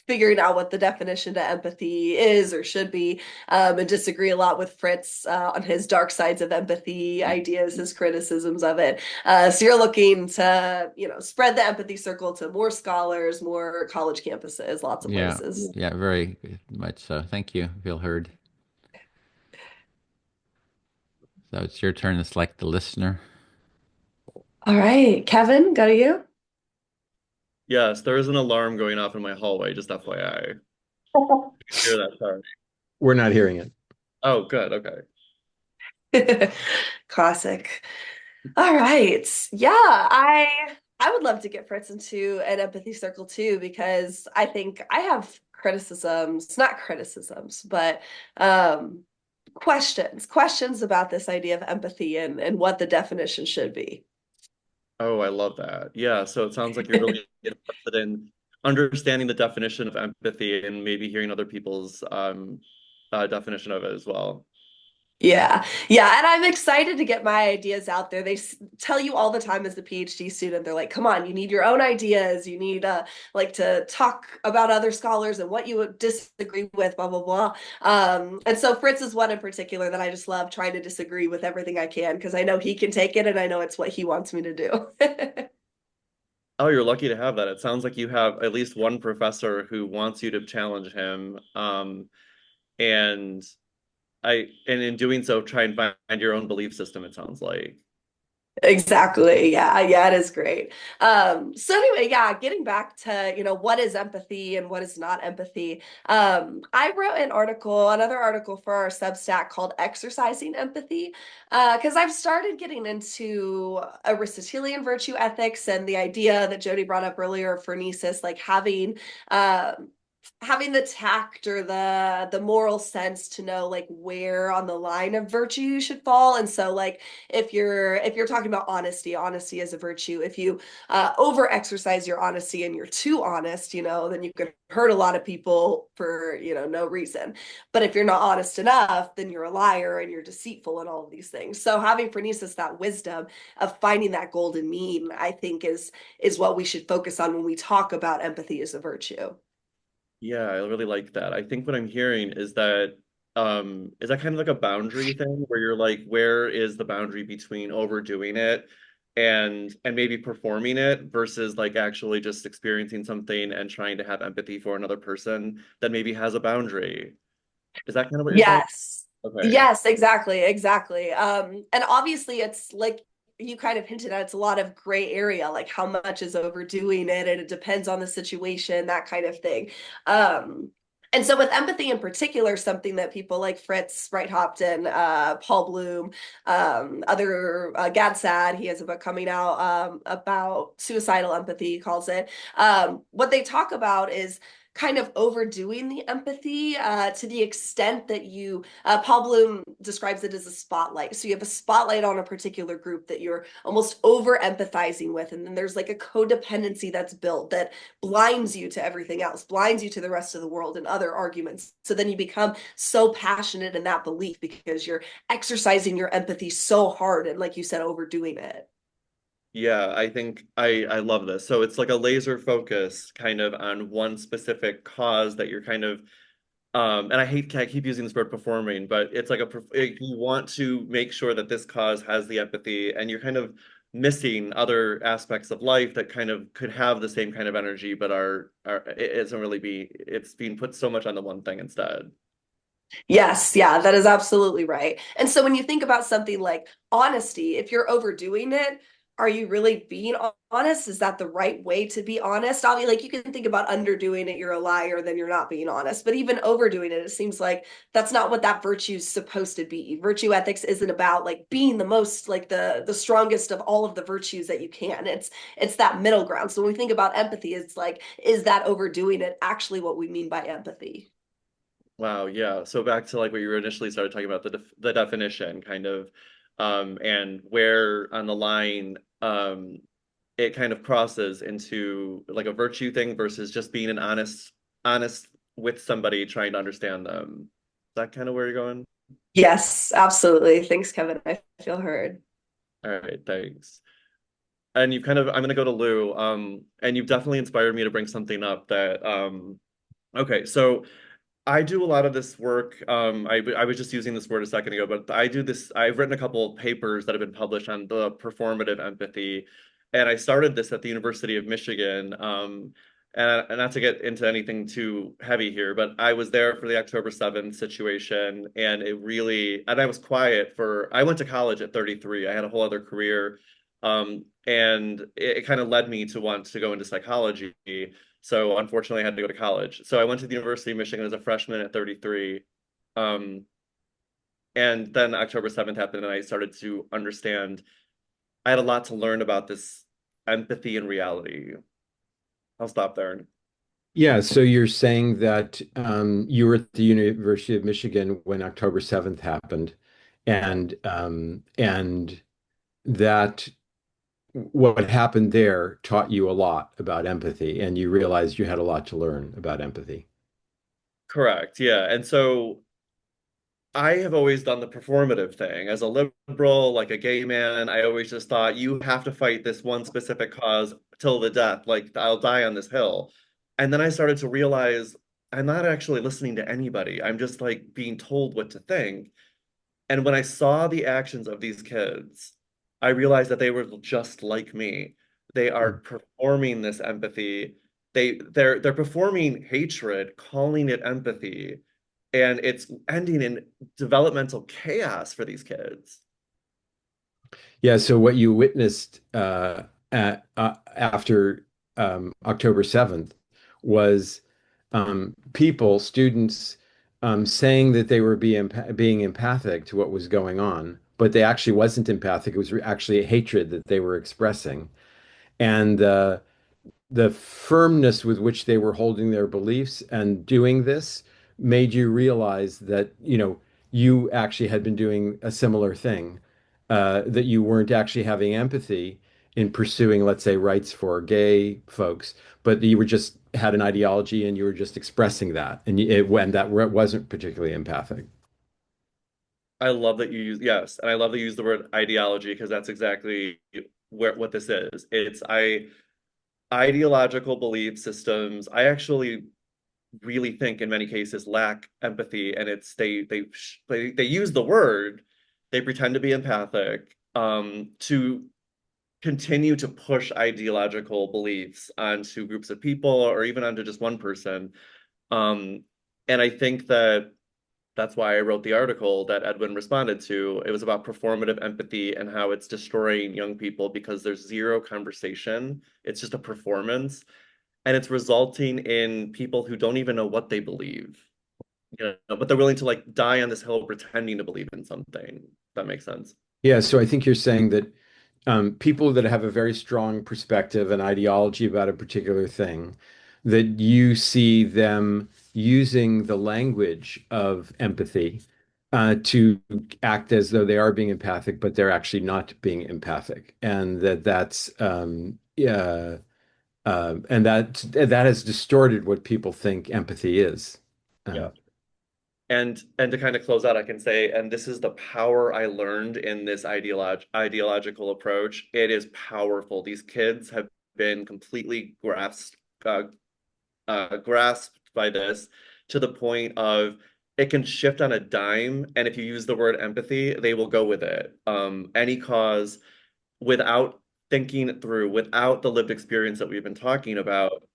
figuring out what the definition to empathy is or should be, and disagree a lot with Fritz on his dark sides of empathy ideas, his criticisms of it. So you're looking to, spread the empathy circle to more scholars, more college campuses, lots of Yeah, places. yeah, very much so. Thank you. Feel heard. So it's your turn to select the listener. All right, Kevin, go to you. Yes, there is an alarm going off in my hallway, just FYI. You can hear that, sorry. We're not hearing it. Oh, good, okay. Classic. All right. Yeah, I would love to get Fritz into an empathy circle too, because I think I have criticisms, not criticisms, but um questions about this idea of empathy and what the definition should be. Oh, I love that. Yeah, so it sounds like you're really interested in understanding the definition of empathy and maybe hearing other people's definition of it as well. Yeah. Yeah. And I'm excited to get my ideas out there. They tell you all the time as a PhD student, they're like, come on, you need your own ideas. You need like to talk about other scholars and what you would disagree with, blah, blah, blah. And so Fritz is one in particular that I just love trying to disagree with everything I can because I know he can take it and I know it's what he wants me to do. Oh, you're lucky to have that. It sounds like you have at least one professor who wants you to challenge him. And and in doing so, try and find your own belief system, it sounds like. Exactly. Yeah. Yeah, it is great. So anyway, yeah, getting back to, what is empathy and what is not empathy. I wrote another article for our Substack called Exercising Empathy, because I've started getting into Aristotelian virtue ethics and the idea that Jody brought up earlier of phronesis, like having the tact or the moral sense to know like where on the line of virtue you should fall. And so like if you're talking about honesty is a virtue. If you over exercise your honesty and you're too honest, then you can hurt a lot of people for no reason. But if you're not honest enough, then you're a liar and you're deceitful and all of these things. So having phronesis, that wisdom of finding that golden mean, I think is what we should focus on when we talk about empathy as a virtue. Yeah, I really like that. I think what I'm hearing is that kind of like a boundary thing where you're like, where is the boundary between overdoing it and maybe performing it versus like actually just experiencing something and trying to have empathy for another person that maybe has a boundary. Is that kind of what you're saying? Yes. Okay. Yes, exactly, exactly. And obviously it's like you kind of hinted at, it's a lot of gray area, like how much is overdoing it, and it depends on the situation, that kind of thing. Um, and so with empathy in particular, something that people like Fritz Wright Hopton, Paul Bloom, other Gadsad, he has a book coming out about suicidal empathy, he calls it. What they talk about is kind of overdoing the empathy to the extent that Paul Bloom describes it as a spotlight. So you have a spotlight on a particular group that you're almost over empathizing with. And then there's like a codependency that's built that blinds you to everything else, blinds you to the rest of the world and other arguments. So then you become so passionate in that belief because you're exercising your empathy so hard and, like you said, overdoing it. Yeah, I think I love this. So it's like a laser focus kind of on one specific cause that you're kind of and I keep using this word performing, but it's like you want to make sure that this cause has the empathy and you're kind of missing other aspects of life that kind of could have the same kind of energy but are it isn't really it's being put so much on the one thing instead. Yes, yeah, that is absolutely right. And so when you think about something like honesty, if you're overdoing it, are you really being honest? Is that the right way to be honest? I mean, like you can think about underdoing it, you're a liar, then you're not being honest. But even overdoing it, it seems like that's not what that virtue is supposed to be. Virtue ethics isn't about like being the most, like the strongest of all of the virtues that you can. It's that middle ground. So when we think about empathy, it's like, is that overdoing it actually what we mean by empathy? Wow, yeah. So back to like what you initially started talking about the definition kind of and where on the line it kind of crosses into like a virtue thing versus just being an honest with somebody trying to understand them. Is that kind of where you're going? Yes, absolutely. Thanks, Kevin. I feel heard. All right, thanks. And you kind of I'm gonna go to Lou. And you've definitely inspired me to bring something up that okay, so I do a lot of this work. I was just using this word a second ago, but I do this. I've written a couple of papers that have been published on the performative empathy, and I started this at the University of Michigan. And not to get into anything too heavy here, but I was there for the October 7th situation, and I was quiet I went to college at 33. I had a whole other career, and it kind of led me to want to go into psychology. So unfortunately, I had to go to college. So I went to the University of Michigan as a freshman at 33. Um, and then October 7th happened, and I started to understand I had a lot to learn about this empathy and reality. I'll stop there. Yeah, so you're saying that you were at the University of Michigan when October 7th happened, and that what happened there taught you a lot about empathy, and you realized you had a lot to learn about empathy. Correct. Yeah. And so I have always done the performative thing. As a liberal, like a gay man, I always just thought you have to fight this one specific cause till the death. Like I'll die on this hill. And then I started to realize I'm not actually listening to anybody. I'm just like being told what to think. And when I saw the actions of these kids, I realized that they were just like me. They are performing this empathy. They're performing hatred, calling it empathy, and it's ending in developmental chaos for these kids. Yeah, so what you witnessed after October 7th was students, saying that they were being empathic to what was going on, but they actually wasn't empathic. It was actually a hatred that they were expressing. And the firmness with which they were holding their beliefs and doing this made you realize that, you actually had been doing a similar thing, that you weren't actually having empathy in pursuing, let's say, rights for gay folks, but you were just had an ideology and you were just expressing that, and when that wasn't particularly empathic. I love that you use yes, and I love that you use the word ideology because that's exactly what this is. It's I ideological belief systems. I actually really think in many cases lack empathy, and it's they use the word, they pretend to be empathic to continue to push ideological beliefs onto groups of people or even onto just one person. um and I think that's why I wrote the article that Edwin responded to. It was about performative empathy and how it's destroying young people because there's zero conversation. It's just a performance, and it's resulting in people who don't even know what they believe. But they're willing to like die on this hill pretending to believe in something. That makes sense. Yeah, so I think you're saying that people that have a very strong perspective and ideology about a particular thing, that you see them using the language of empathy to act as though they are being empathic, but they're actually not being empathic, and that's yeah, and that has distorted what people think empathy is. Uh, Yeah. And to kind of close out, I can say, and this is the power I learned in this ideological approach. It is powerful. These kids have been completely uh, grasped by this to the point of it can shift on a dime, and if you use the word empathy, they will go with it. Any cause without thinking it through, without the lived experience that we've been talking about.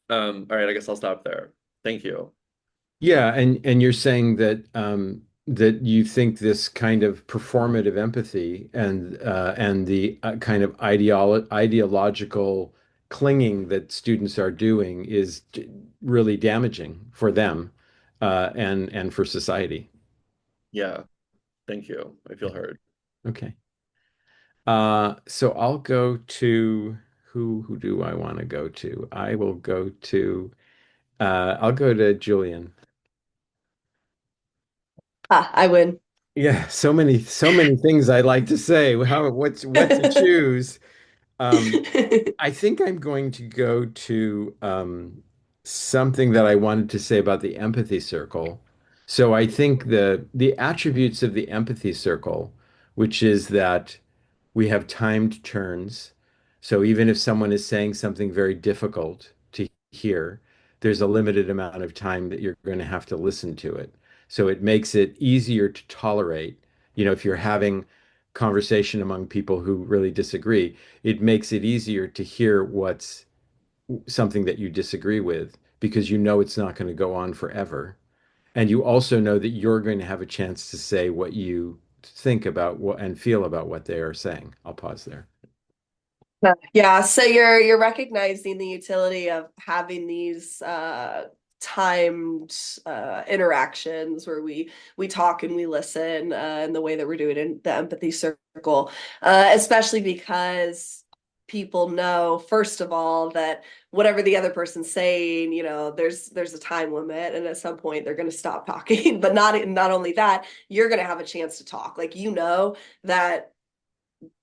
All right, I guess I'll stop there. Thank you. Yeah, and you're saying that that you think this kind of performative empathy and the kind of ideological clinging that students are doing is really damaging for them and for society. Yeah, thank you. I feel Yeah. heard. Okay. So I'll go to who do I want to go to? I will go to I'll go to Julian. Ah, I win. Yeah, so many things I'd like to say. What to choose? Um, I think I'm going to go to something that I wanted to say about the empathy circle. So I think the attributes of the empathy circle, which is that we have timed turns. So even if someone is saying something very difficult to hear, there's a limited amount of time that you're going to have to listen to it. So it makes it easier to tolerate. You know, if you're having conversation among people who really disagree, it makes it easier to hear what's something that you disagree with because you know it's not going to go on forever. And you also know that you're going to have a chance to say what you think about what and feel about what they are saying. I'll pause there. Yeah, so you're recognizing the utility of having these timed interactions where we talk and we listen in the way that we're doing in the empathy circle, especially because people know, first of all, that whatever the other person's saying, there's a time limit, and at some point they're going to stop talking. But not only that, you're going to have a chance to talk. Like that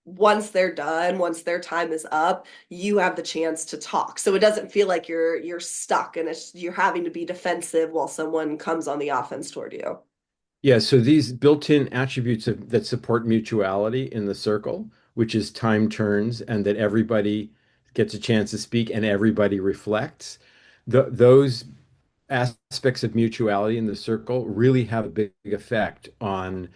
once they're done, once their time is up, you have the chance to talk. So it doesn't feel like you're stuck and you're having to be defensive while someone comes on the offense toward you. Yeah, so these built-in attributes that support mutuality in the circle, which is time turns and that everybody gets a chance to speak and everybody reflects, those aspects of mutuality in the circle really have a big effect on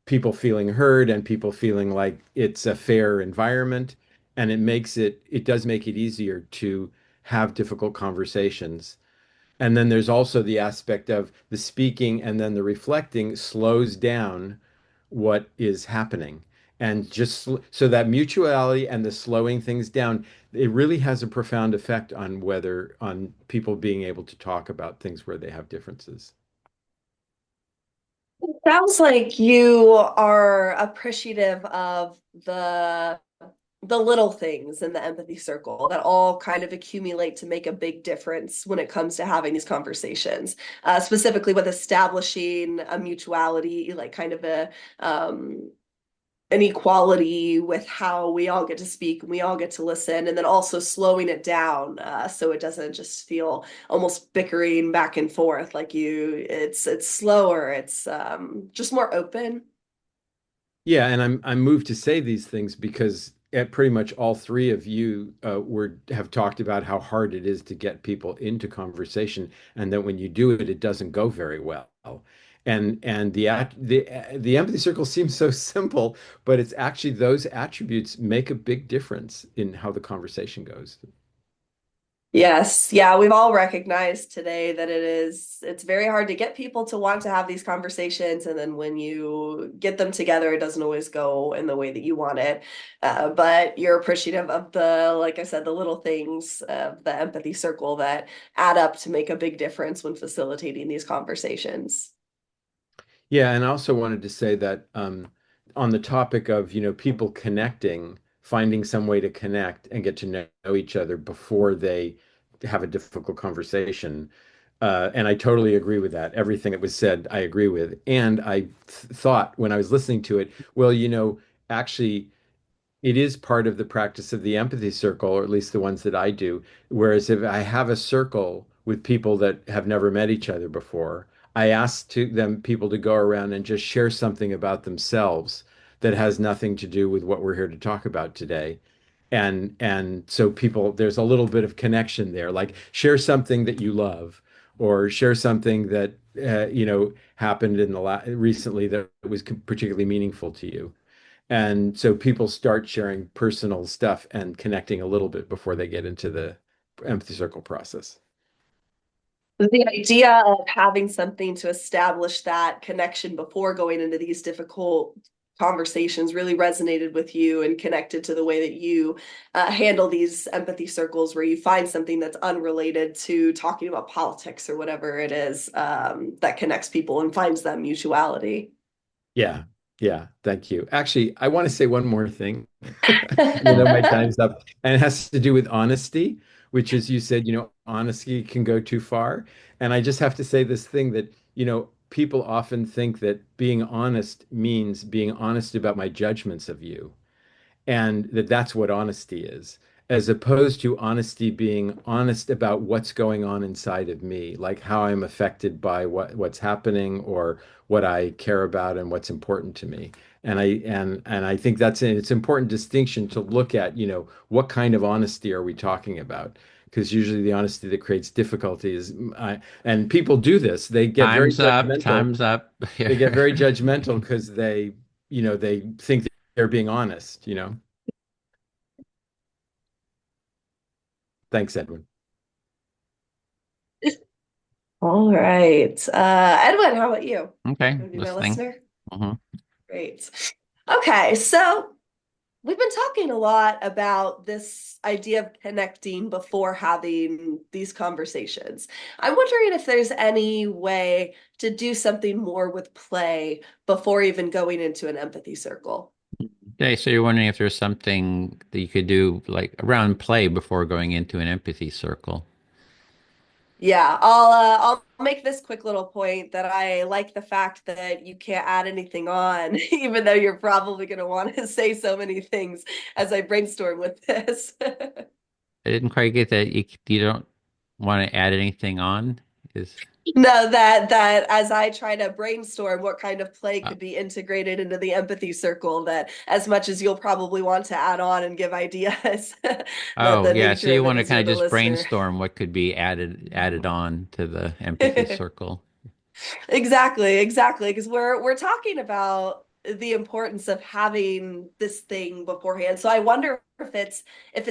people feeling heard and people feeling like it's a fair environment. And it does make it easier to have difficult conversations. And then there's also the aspect of the speaking and then the reflecting slows down what is happening. And so that mutuality and the slowing things down, it really has a profound effect on on people being able to talk about things where they have differences. Sounds like you are appreciative of the little things in the empathy circle that all kind of accumulate to make a big difference when it comes to having these conversations, specifically with establishing a mutuality, like kind of an equality with how we all get to speak and we all get to listen, and then also slowing it down so it doesn't just feel almost bickering back and forth. Like it's slower, it's just more open. Yeah, and I'm moved to say these things because pretty much all three of you were have talked about how hard it is to get people into conversation, and that when you do it, it doesn't go very well. And the empathy circle seems so simple, but it's actually those attributes make a big difference in how the conversation goes. Yes, yeah, we've all recognized today that it's very hard to get people to want to have these conversations, and then when you get them together, it doesn't always go in the way that you want it. But you're appreciative of like I said, the little things of the empathy circle that add up to make a big difference when facilitating these conversations. Yeah, and I also wanted to say that on the topic of, people connecting, finding some way to connect and get to know each other before they have a difficult conversation. And I totally agree with that. Everything that was said, I agree with. And I th thought when I was listening to it, well, actually, it is part of the practice of the empathy circle, or at least the ones that I do. Whereas if I have a circle with people that have never met each other before, I ask people to go around and just share something about themselves that has nothing to do with what we're here to talk about today. And so people, there's a little bit of connection there. Like share something that you love, or share something that happened in the recently that was particularly meaningful to you. And so people start sharing personal stuff and connecting a little bit before they get into the empathy circle process. The idea of having something to establish that connection before going into these difficult conversations really resonated with you and connected to the way that you handle these empathy circles, where you find something that's unrelated to talking about politics or whatever it is, that connects people and finds that mutuality. Yeah. Yeah. Thank you. Actually, I want to say one more thing. And then my time's up. And it has to do with honesty, which is you said, honesty can go too far. And I just have to say this thing that, people often think that being honest means being honest about my judgments of you, and that's what honesty is, as opposed to honesty being honest about what's going on inside of me, like how I'm affected by what's happening, or what I care about and what's important to me. And I think it's an important distinction to look at, what kind of honesty are we talking about? Because usually the honesty that creates difficulty is, and people do this, they get very Time's up. judgmental. Time's up. They get very judgmental because they think they're being honest. Thanks, Edwin. All right. Edwin, how about you? Okay, Want to be my listening. listener? Hmm. Great. Okay, so we've been talking a lot about this idea of connecting before having these conversations. I'm wondering if there's any way to do something more with play before even going into an empathy circle. Okay, so you're wondering if there's something that you could do like around play before going into an empathy circle. Yeah, I'll make this quick little point that I like the fact that you can't add anything on, even though you're probably going to want to say so many things as I brainstorm with this. I didn't quite get that. You don't want to add anything on? Is No, that as I try to brainstorm what kind of play uh, could be integrated into the empathy circle, that as much as you'll probably want to add on and give ideas, that oh the yeah, so nature you of it want to is you're kind of the just listener. brainstorm what could be added on to the empathy circle. Exactly, exactly. Because we're talking about the importance of having this thing beforehand. So I wonder if it's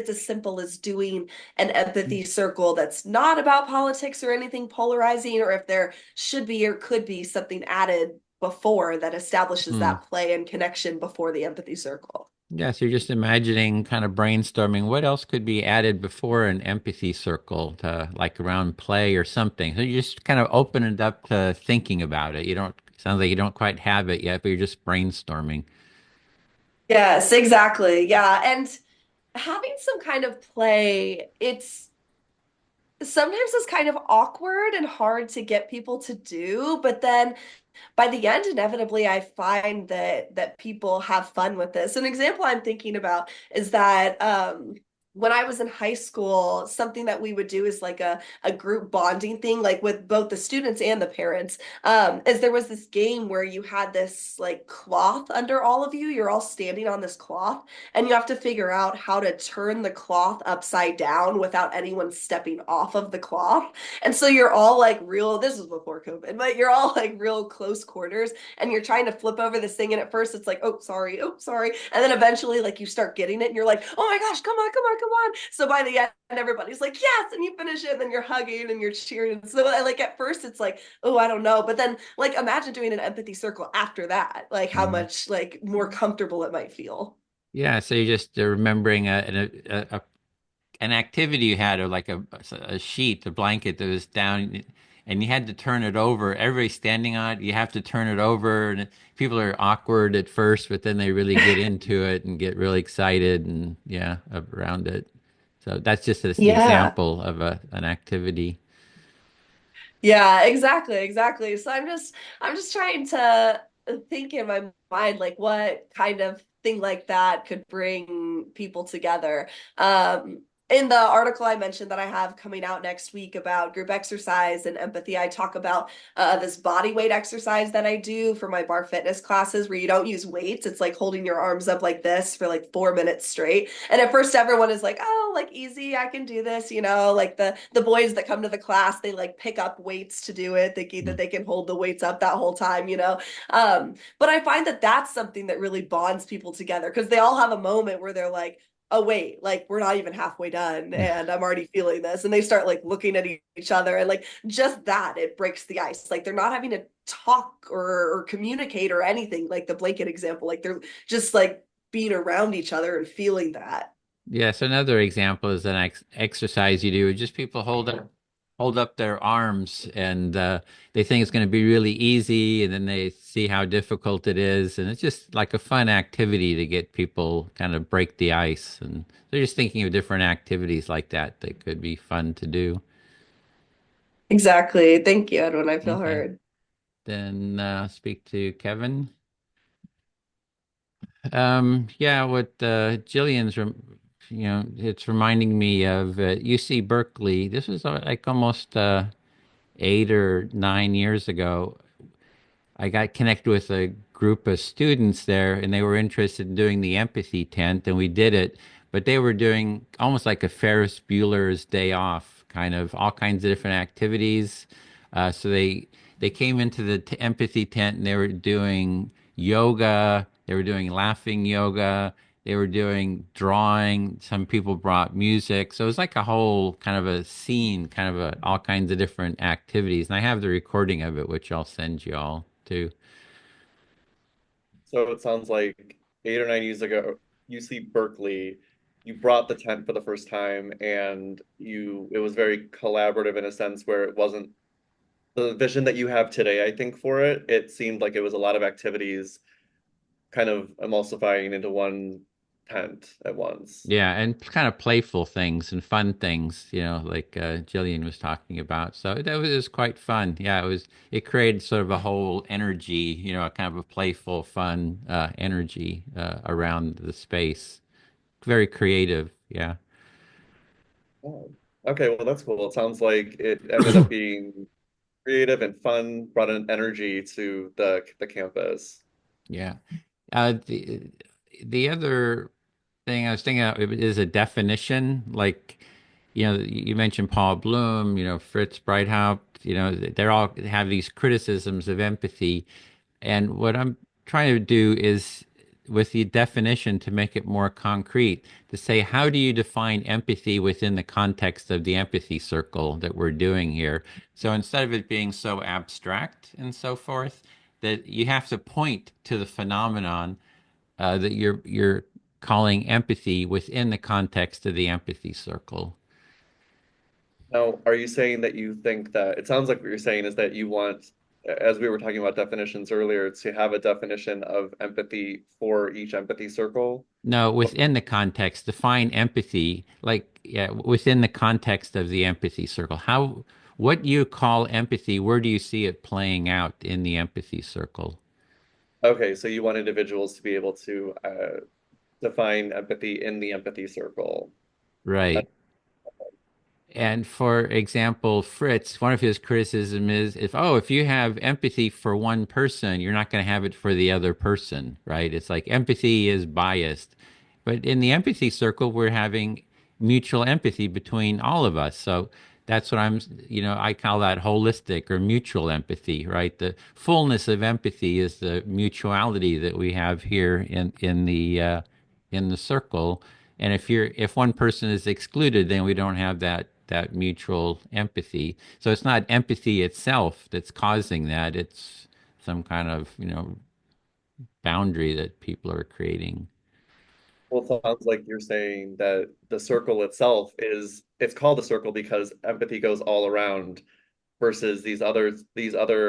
as simple as doing an empathy circle that's not about politics or anything polarizing, or if there should be or could be something added before that establishes Hmm. that play and connection before the empathy circle. Yeah, so you're just imagining, kind of brainstorming what else could be added before an empathy circle to like around play or something. So you just kind of open it up to thinking about it. You don't, sounds like you don't quite have it yet, but you're just brainstorming. Yes, exactly. Yeah. And having some kind of play, it's sometimes it's kind of awkward and hard to get people to do, but then by the end, inevitably, I find that people have fun with this. An example I'm thinking about is that when I was in high school, something that we would do is like a group bonding thing, like with both the students and the parents. Is there was this game where you had this like cloth under all of you. You're all standing on this cloth, and you have to figure out how to turn the cloth upside down without anyone stepping off of the cloth. And so you're all like real, this was before COVID, but you're all like real close quarters, and you're trying to flip over this thing. And at first it's like, oh, sorry, oh, sorry. And then eventually, like, you start getting it and you're like, oh my gosh, come on, come on, come on. So by the end, everybody's like, yes. And you finish it and then you're hugging and you're cheering. So, like, at first it's like, oh, I don't know. But then, like, imagine doing an empathy circle after that, like, how Mhm. much like more comfortable it might feel. Yeah, so you're just remembering an activity you had, or like a sheet, a blanket that was down, and you had to turn it over. Everybody's standing on it. You have to turn it over, and people are awkward at first, but then they really get into it and get really excited, and yeah, around it. So that's just an Yeah. example of an activity. Yeah, exactly, exactly. So I'm just trying to think in my mind like what kind of thing like that could bring people together. In the article I mentioned that I have coming out next week about group exercise and empathy, I talk about this body weight exercise that I do for my bar fitness classes where you don't use weights. It's like holding your arms up like this for like 4 minutes straight. And at first everyone is like, oh, like easy, I can do this, like the boys that come to the class, they like pick up weights to do it, thinking that Mm. they can hold the weights up that whole time. But I find that that's something that really bonds people together because they all have a moment where they're like, oh wait, like we're not even halfway done and I'm already feeling this, and they start like looking at each other, and like just that, it breaks the ice. Like they're not having to talk or communicate or anything, like the blanket example, like they're just like being around each other and feeling that. Yes, another example is an exercise you do. Just people hold up their arms, and they think it's going to be really easy, and then they see how difficult it is, and it's just like a fun activity to get people kind of break the ice. And they're just thinking of different activities like that that could be fun to do. Exactly. Thank you, Edwin. I feel Okay, heard. then speak to Kevin. Yeah, what Jillian's, it's reminding me of UC Berkeley. This was like almost 8 or 9 years ago. I got connected with a group of students there, and they were interested in doing the empathy tent, and we did it. But they were doing almost like a Ferris Bueller's Day Off, kind of all kinds of different activities. So they came into the empathy tent, and they were doing yoga. They were doing laughing yoga. They were doing drawing. Some people brought music. So it was like a whole kind of a scene, kind of all kinds of different activities. And I have the recording of it, which I'll send you all too. So it sounds like 8 or 9 years ago, UC Berkeley, you brought the tent for the first time, and it was very collaborative in a sense where it wasn't the vision that you have today, I think, for it. It seemed like it was a lot of activities kind of emulsifying into one tent at once. Yeah, and kind of playful things and fun things, like Jillian was talking about. So that was, it was quite fun. Yeah, it created sort of a whole energy, a kind of a playful, fun energy around the space. Very creative. Yeah. Oh. Okay, well, that's cool. It sounds like it ended up being creative and fun, brought an energy to the campus. Yeah. The other thing I was thinking of is a definition. Like, you mentioned Paul Bloom, Fritz Breithaupt, they're all have these criticisms of empathy. And what I'm trying to do is, with the definition, to make it more concrete, to say, how do you define empathy within the context of the empathy circle that we're doing here? So instead of it being so abstract and so forth, that you have to point to the phenomenon that you're calling empathy within the context of the empathy circle. Now, are you saying that you think that it sounds like what you're saying is that you want, as we were talking about definitions earlier, to have a definition of empathy for each empathy circle? No, within the context, define empathy, like, yeah, within the context of the empathy circle. What you call empathy, where do you see it playing out in the empathy circle? Okay, so you want individuals to be able to define empathy in the empathy circle. Right. And for example, Fritz, one of his criticism is if you have empathy for one person, you're not going to have it for the other person, right? It's like empathy is biased. But in the empathy circle, we're having mutual empathy between all of us. So that's what I call that holistic or mutual empathy, right? The fullness of empathy is the mutuality that we have here in the circle. And if one person is excluded, then we don't have that mutual empathy. So it's not empathy itself that's causing that. It's some kind of, boundary that people are creating. Well, it sounds like you're saying that the circle itself it's called a circle because empathy goes all around versus these other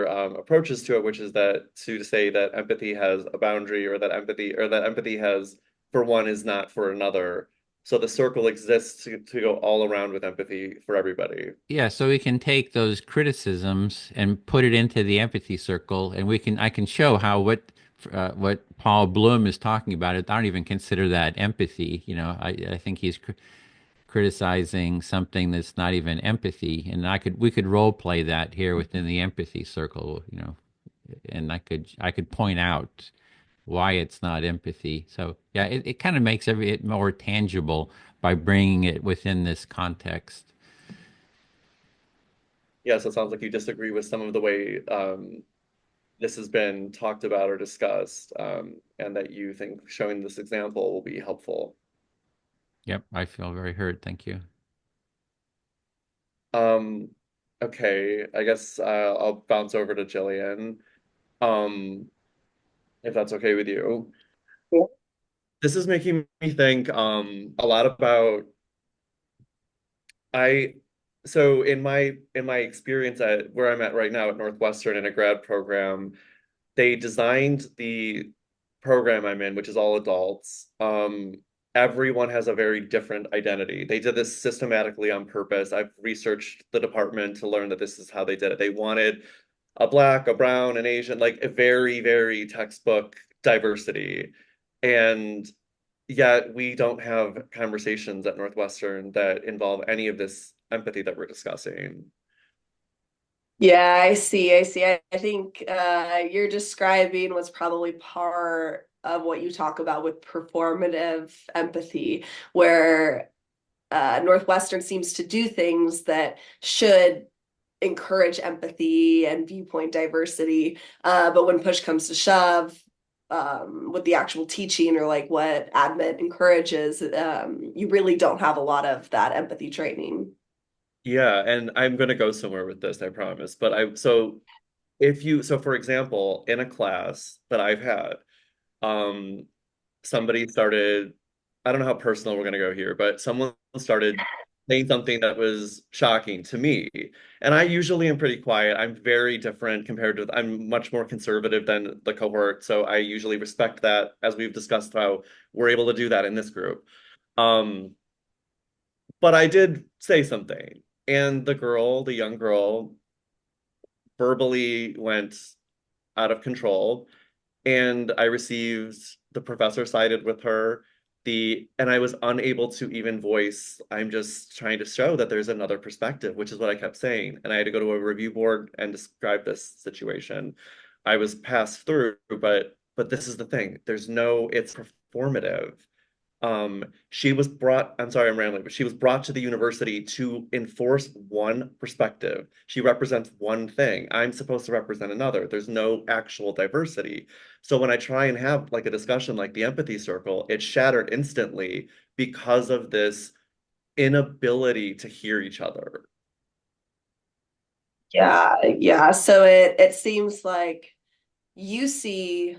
approaches to it, which is that to say that empathy has a boundary or that empathy has for one is not for another. So the circle exists to go all around with empathy for everybody. Yeah, so we can take those criticisms and put it into the empathy circle, and I can show how what Paul Bloom is talking about. I don't even consider that empathy. I think he's criticizing something that's not even empathy, and we could role play that here within the empathy circle. And I could point out why it's not empathy. So yeah, it kind of makes it more tangible by bringing it within this context. Yes, it sounds like you disagree with some of the way this has been talked about or discussed, and that you think showing this example will be helpful. Yep, I feel very heard. Thank you. Um, okay, I guess I'll bounce over to Jillian, um, if that's okay with you. Yeah. This is making me think a lot about I so in my experience at where I'm at right now at Northwestern in a grad program, they designed the program I'm in, which is all adults. Everyone has a very different identity. They did this systematically on purpose. I've researched the department to learn that this is how they did it. They wanted a black, a brown, an Asian, like a very, very textbook diversity. And yet we don't have conversations at Northwestern that involve any of this empathy that we're discussing. Yeah, I see. I see. I think you're describing what's probably part of what you talk about with performative empathy, where Northwestern seems to do things that should encourage empathy and viewpoint diversity. But when push comes to shove, with the actual teaching or like what admin encourages, you really don't have a lot of that empathy training. Yeah, and I'm going to go somewhere with this, I promise. But so for example, in a class that I've had, um, somebody started, I don't know how personal we're going to go here, but someone started saying something that was shocking to me. And I usually am pretty quiet. I'm very different I'm much more conservative than the cohort. So I usually respect that, as we've discussed how we're able to do that in this group. Um, but I did say something, and the young girl, verbally went out of control, and I received the professor sided with her. And I was unable to even voice, I'm just trying to show that there's another perspective, which is what I kept saying. And I had to go to a review board and describe this situation. I was passed through, but this is the thing. It's performative. She was brought, I'm sorry, I'm rambling, but she was brought to the university to enforce one perspective. She represents one thing. I'm supposed to represent another. There's no actual diversity. So when I try and have like a discussion like the empathy circle, it's shattered instantly because of this inability to hear each other. Yeah, yeah. So it seems like you see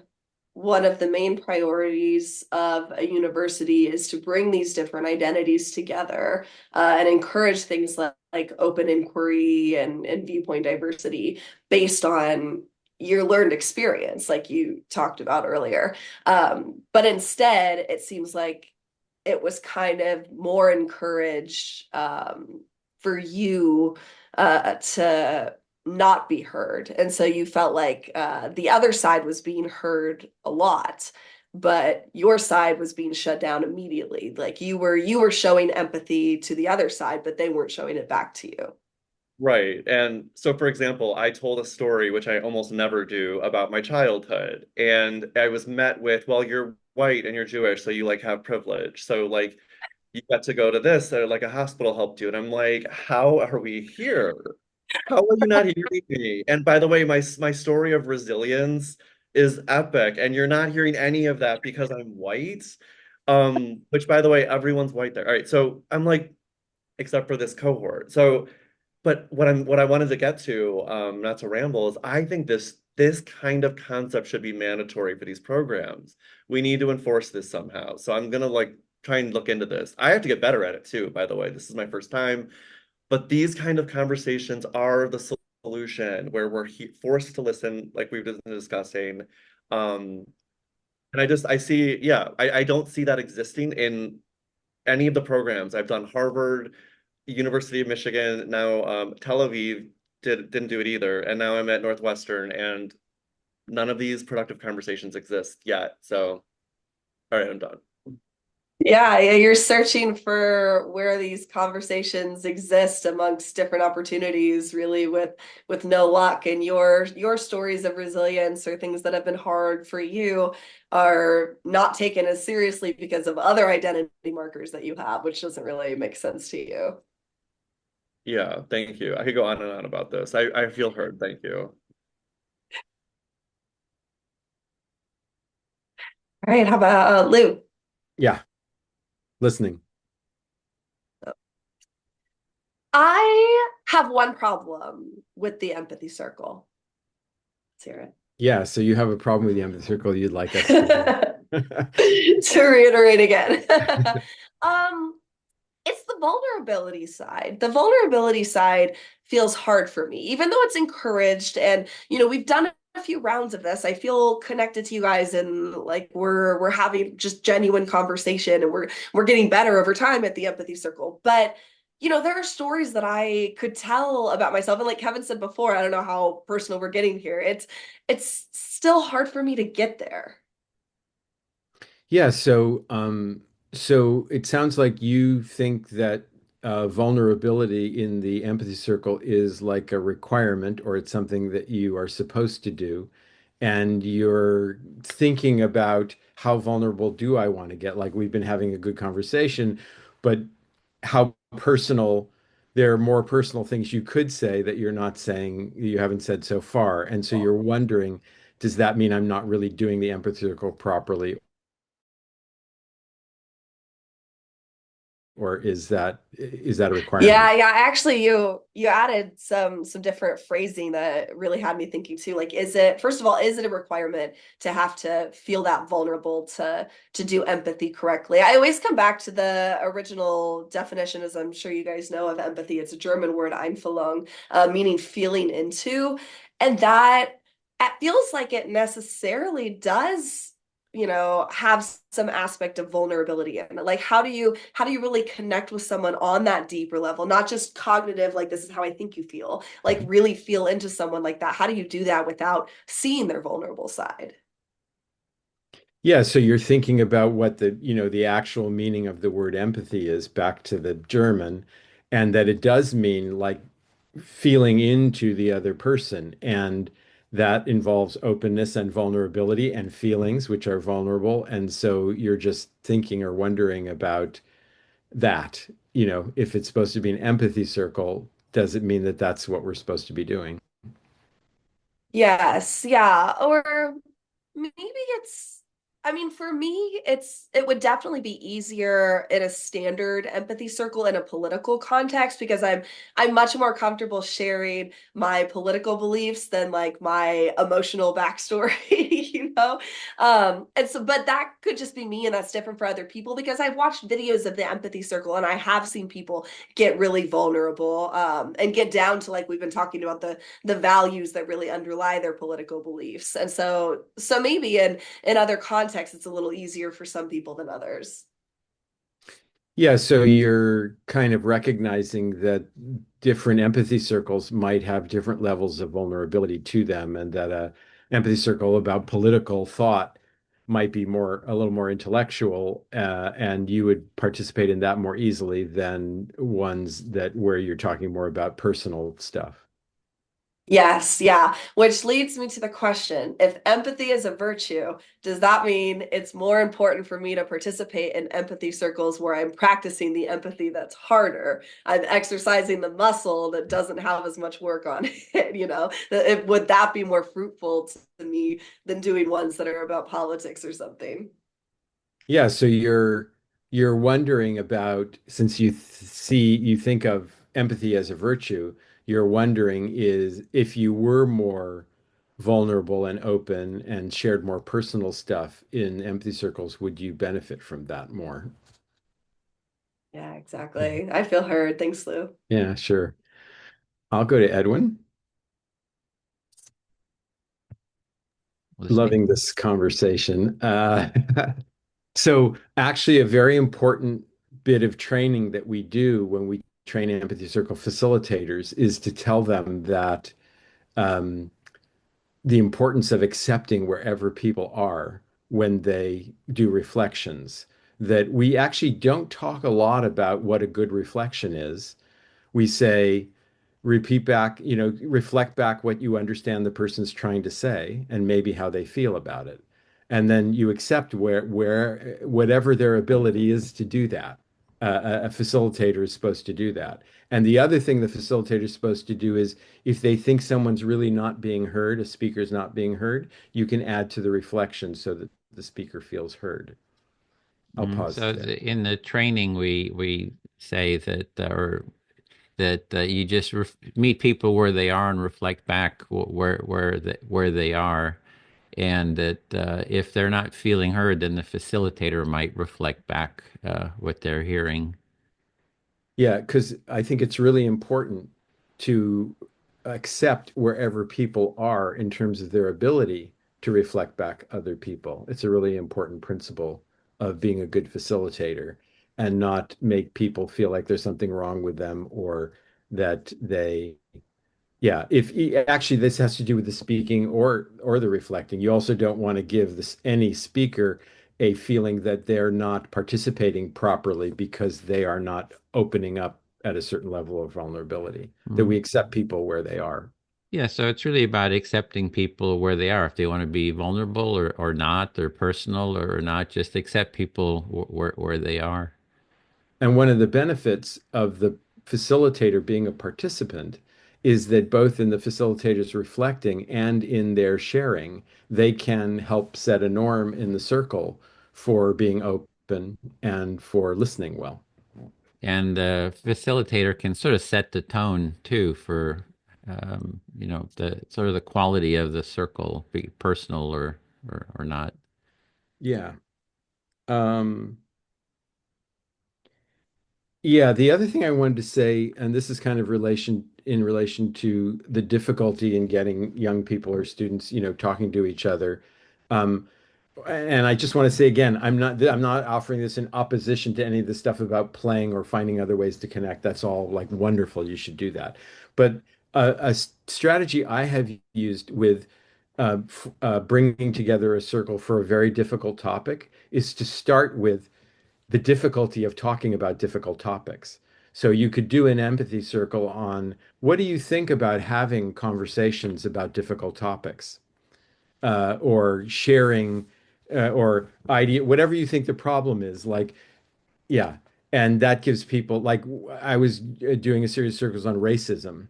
one of the main priorities of a university is to bring these different identities together and encourage things like open inquiry and viewpoint diversity based on your learned experience, like you talked about earlier. But instead, it seems like it was kind of more encouraged for you to not be heard. And so you felt like the other side was being heard a lot, but your side was being shut down immediately. Like you were showing empathy to the other side, but they weren't showing it back to you. Right. And so, for example, I told a story, which I almost never do, about my childhood. And I was met with, well, you're white and you're Jewish, so you like have privilege. So, like, you got to go to this, or like a hospital helped you. And I'm like, how are we here? How are you not hearing me? And by the way, my story of resilience is epic, and you're not hearing any of that because I'm white. Which by the way, everyone's white there. All right, so I'm like, except for this cohort. So but what I wanted to get to, not to ramble, is I think this kind of concept should be mandatory for these programs. We need to enforce this somehow. So I'm gonna like try and look into this. I have to get better at it too, by the way. This is my first time, but these kind of conversations are the solution where forced to listen, like we've been discussing. And I see, yeah, I don't see that existing any of the programs. I've done Harvard, University of Michigan, now Tel Aviv didn't do it either, and now I'm at Northwestern, and none of these productive conversations exist yet. So, all right, I'm done. Yeah, you're searching for where these conversations exist amongst different opportunities, really with no luck. And your stories of resilience or things that have been hard for you are not taken as seriously because of other identity markers that you have, which doesn't really make sense to you. Yeah, thank you. I could go on and on about this. I feel heard. Thank you. All right, how about Lou? Yeah, listening. I have one problem with the empathy circle. Let's hear Yeah, so you have a problem with the empathy circle you'd like us to it. hear. To reiterate again. um, it's the vulnerability side. The vulnerability side feels hard for me, even though it's encouraged. And, we've done a few rounds of this. I feel connected to you guys and like we're having just genuine conversation and we're getting better over time at the empathy circle. But there are stories that I could tell about myself. And like Kevin said before, I don't know how personal we're getting here. It's still hard for me to get there. Yeah, so it sounds like you think that vulnerability in the empathy circle is like a requirement or it's something that you are supposed to do. And you're thinking about how vulnerable do I want to get? Like we've been having a good conversation, but how personal, there are more personal things you could say that you're not saying, you haven't said so far. And so you're wondering, does that mean I'm not really doing the empathy circle properly? Or is that a requirement? Yeah. Actually, you added some different phrasing that really had me thinking too. Like, first of all, is it a requirement to have to feel that vulnerable to do empathy correctly? I always come back to the original definition, as I'm sure you guys know, of empathy. It's a German word, Einfühlung, meaning feeling into, and that it feels like it necessarily does have some aspect of vulnerability in it. Like how do you really connect with someone on that deeper level, not just cognitive, like this is how I think you feel, like really feel into someone like that. How do you do that without seeing their vulnerable side? Yeah, so you're thinking about what the actual meaning of the word empathy is back to the German, and that it does mean like feeling into the other person. And that involves openness and vulnerability and feelings which are vulnerable. And so you're just thinking or wondering about that. If it's supposed to be an empathy circle, does it mean that that's what we're supposed to be doing? Yes, yeah. Or maybe it's, I mean, for me, it would definitely be easier in a standard empathy circle in a political context because I'm much more comfortable sharing my political beliefs than like my emotional backstory, you know? And so, but that could just be me, and that's different for other people because I've watched videos of the empathy circle and I have seen people get really vulnerable, and get down to like we've been talking about the values that really underlie their political beliefs. And so maybe in other contexts it's a little easier for some people than others. Yeah, so you're kind of recognizing that different empathy circles might have different levels of vulnerability to them, and that a empathy circle about political thought might be a little more intellectual, and you would participate in that more easily than ones that where you're talking more about personal stuff. Yes, yeah. Which leads me to the question, if empathy is a virtue, does that mean it's more important for me to participate in empathy circles where I'm practicing the empathy that's harder? I'm exercising the muscle that doesn't have as much work on it, Would that be more fruitful to me than doing ones that are about politics or something? Yeah, so you're wondering about, since you think of empathy as a virtue, you're wondering is if you were more vulnerable and open and shared more personal stuff in empathy circles, would you benefit from that more? Yeah, Yeah. exactly. I feel heard. Thanks, Lou. Yeah, sure. I'll go to Edwin. Listening. Loving this conversation. So actually a very important bit of training that we do when we train empathy circle facilitators is to tell them that um, the importance of accepting wherever people are when they do reflections. That we actually don't talk a lot about what a good reflection is. We say, repeat back, reflect back what you understand the person's trying to say and maybe how they feel about it. And then you accept where whatever their ability is to do that. A facilitator is supposed to do that. And the other thing the facilitator is supposed to do is if they think someone's really not being heard, a speaker's not being heard, you can add to the reflection so that the speaker feels heard. I'll pause So there. in the training, we say that or that you just meet people where they are and reflect back where they are, and that if they're not feeling heard, then the facilitator might reflect back what they're hearing. Yeah, because I think it's really important to accept wherever people are in terms of their ability to reflect back other people. It's a really important principle of being a good facilitator and not make people feel like there's something wrong with them or that they yeah, if actually this has to do with the speaking or the reflecting. You also don't want to give this any speaker a feeling that they're not participating properly because they are not opening up at a certain level of vulnerability. That we Mm. accept people where they are. Yeah, so it's really about accepting people where they are. If they want to be vulnerable or not, or personal or not, just accept people where they are. And one of the benefits of the facilitator being a participant is that both in the facilitator's reflecting and in their sharing, they can help set a norm in the circle for being open and for listening well. And the facilitator can sort of set the tone too for, the sort of the quality of the circle, be personal or not. Yeah. Um, Yeah, the other thing I wanted to say, and this is kind of relation to the difficulty in getting young people or students, talking to each other. Um, and I just want to say again, I'm not offering this in opposition to any of the stuff about playing or finding other ways to connect. That's all like wonderful. You should do that. But strategy I have used with bringing together a circle for a very difficult topic is to start with the difficulty of talking about difficult topics. So you could do an empathy circle on what do you think about having conversations about difficult topics, or sharing, or idea, whatever you think the problem is. Like, yeah, and that gives people like I was doing a series of circles on racism,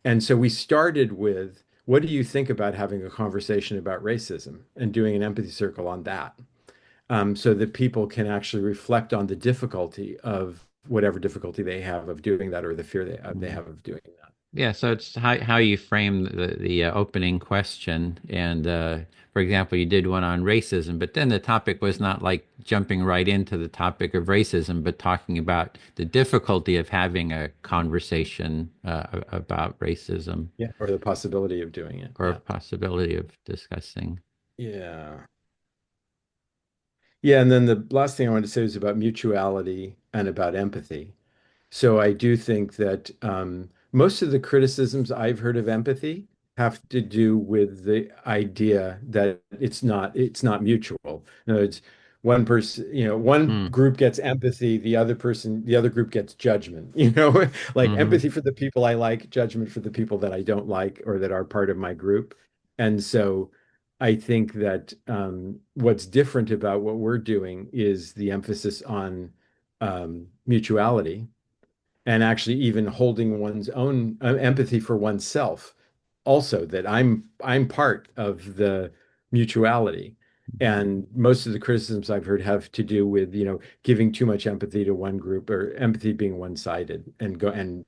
and so we started with what do you think about having a conversation about racism and doing an empathy circle on that so that people can actually reflect on the difficulty of whatever difficulty they have of doing that or the fear they Mm. have of doing that. Yeah, so it's how you frame the opening question. And for example, you did one on racism, but then the topic was not like jumping right into the topic of racism, but talking about the difficulty of having a conversation about racism Yeah. Or the possibility of doing it. or a Yeah. possibility of discussing. Yeah. Yeah. And then the last thing I wanted to say was about mutuality and about empathy. So I do think that most of the criticisms I've heard of empathy have to do with the idea that it's not mutual. No, it's one person, one Hmm. group gets empathy, the other group gets judgment, like Hmm. empathy for the people I like, judgment for the people that I don't like or that are part of my group. And so I think that what's different about what we're doing is the emphasis on mutuality and actually even holding one's own empathy for oneself also that I'm part of the mutuality and most of the criticisms I've heard have to do with giving too much empathy to one group or empathy being one-sided and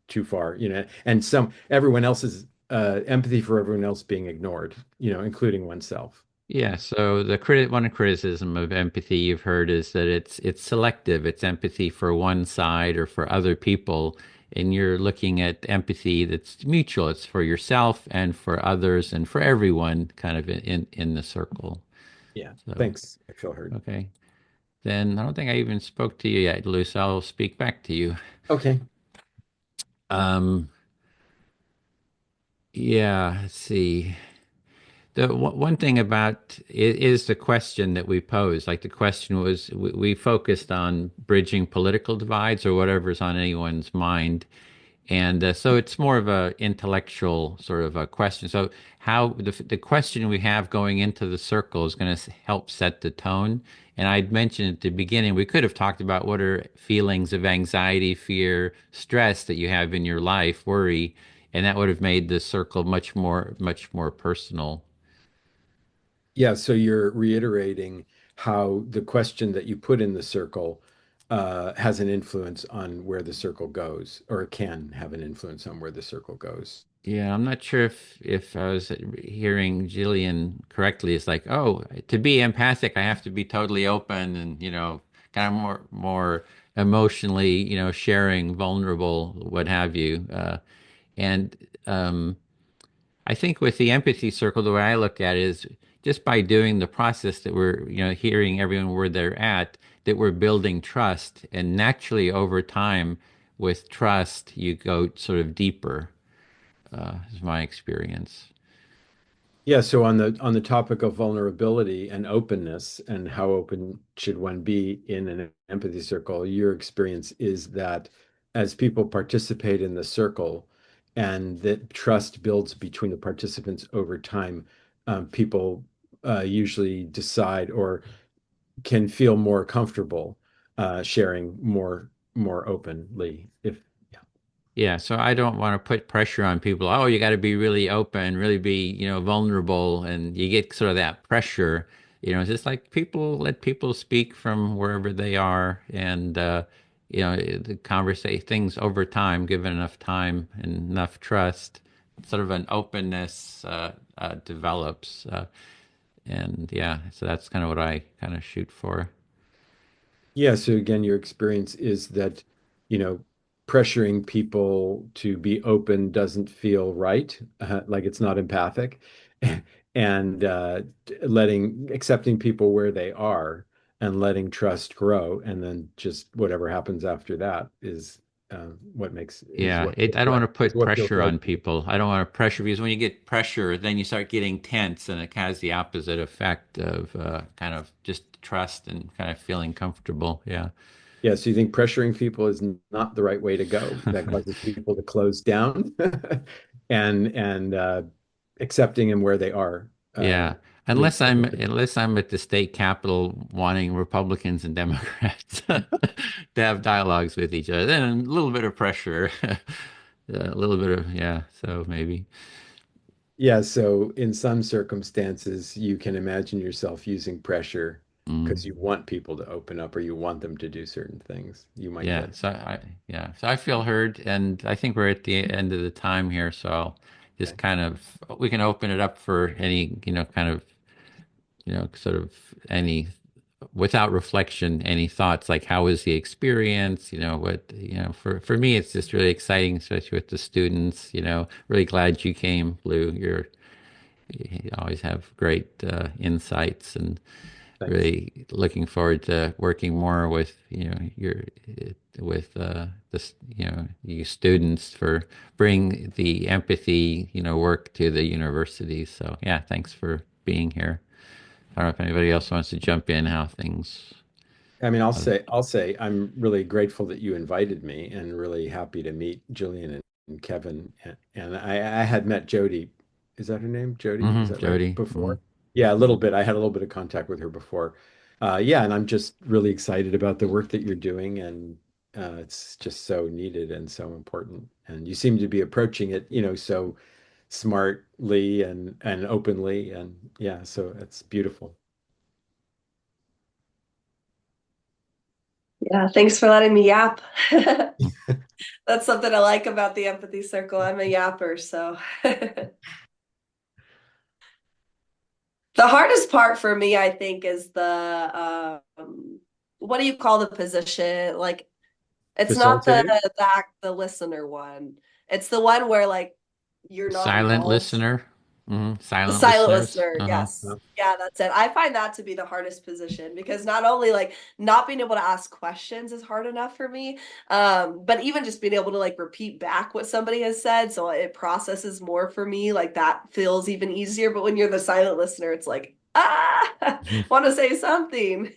too far and some everyone else's empathy for everyone else being ignored including oneself. Yeah, so one criticism of empathy you've heard is that it's selective. It's empathy for one side or for other people, and you're looking at empathy that's mutual. It's for yourself and for others and for everyone, kind of in the circle. Yeah, So, thanks. I feel heard. okay. then I don't think I even spoke to you yet, Lou, so I'll speak back to you. Okay. Um, yeah, let's see. One thing about is the question that we posed. Like the question was, we focused on bridging political divides or whatever's on anyone's mind. And so it's more of a intellectual sort of a question. So how the question we have going into the circle is going to help set the tone. And I'd mentioned at the beginning, we could have talked about what are feelings of anxiety, fear, stress that you have in your life, worry, and that would have made the circle much more personal. Yeah, so you're reiterating how the question that you put in the circle has an influence on where the circle goes, or it can have an influence on where the circle goes. Yeah, I'm not sure if I was hearing Jillian correctly. It's like, oh, to be empathic, I have to be totally open and, kind of more emotionally, sharing, vulnerable, what have you. And I think with the empathy circle, the way I look at it is just by doing the process that we're, hearing everyone where they're at, that we're building trust. And naturally, over time, with trust, you go sort of deeper, is my experience. Yeah, so on the topic of vulnerability and openness and how open should one be in an empathy circle, your experience is that as people participate in the circle and that trust builds between the participants over time, people usually decide or can feel more comfortable sharing more openly. If yeah. Yeah, so I don't want to put pressure on people. Oh, you got to be really open, really be, vulnerable, and you get sort of that pressure. It's just like let people speak from wherever they are, and the conversation things over time, given enough time and enough trust, sort of an openness develops, and yeah, so that's kind of what I kind of shoot for. Yeah, so again, your experience is that, you know, pressuring people to be open doesn't feel right, like it's not empathic, and accepting people where they are and letting trust grow, and then just whatever happens after that what makes is Yeah, what feels I don't want right. to Is put what feels pressure right on to you. people. I don't want to pressure because when you get pressure, then you start getting tense, and it has the opposite effect of kind of just trust and kind of feeling comfortable. Yeah. Yeah, so you think pressuring people is not the right way to go. That causes people to close down and accepting them where they are Yeah. leads to openness. Unless I'm at the state capitol wanting Republicans and Democrats to have dialogues with each other, then a little bit of pressure. A little bit of, yeah, so maybe. Yeah, so in some circumstances, you can imagine yourself using pressure Mm. because you want people to open up or you want them to do certain things. You might Yeah, get. so I feel heard, and I think we're at the end of the time here, so I'll just Okay. kind of we can open it up for any, kind of, sort of any without reflection, any thoughts like how was the experience, for me it's just really exciting, especially with the students, really glad you came, Lou. You always have great insights and Thanks. really looking forward to working more with your with this you students for bring the empathy work to the universities. So yeah, thanks for being here. I don't know if anybody else wants to jump in how things. I mean, uh, I'll say I'm really grateful that you invited me and really happy to meet Jillian and Kevin. And I had met Jody. Is that her name? Jody? Is that right? Jody. Before? Yeah, a little bit. I had a little bit of contact with her before. Yeah, and I'm just really excited about the work that you're doing, and it's just so needed and so important. And you seem to be approaching it, so smartly and openly, and yeah, so it's beautiful. Yeah, thanks for letting me yap. That's something I like about the empathy circle. I'm a yapper, so the hardest part for me, I think, is the what do you call the position? Like, it's not Facilitator? the listener one. It's the one where like you're not Silent involved. listener. The Silent silent listeners. listener, Uh-huh. yes. Yeah, that's it. I find that to be the hardest position because not only like not being able to ask questions is hard enough for me, but even just being able to like repeat back what somebody has said, so it processes more for me. Like that feels even easier. But when you're the silent listener, it's like, want to say something.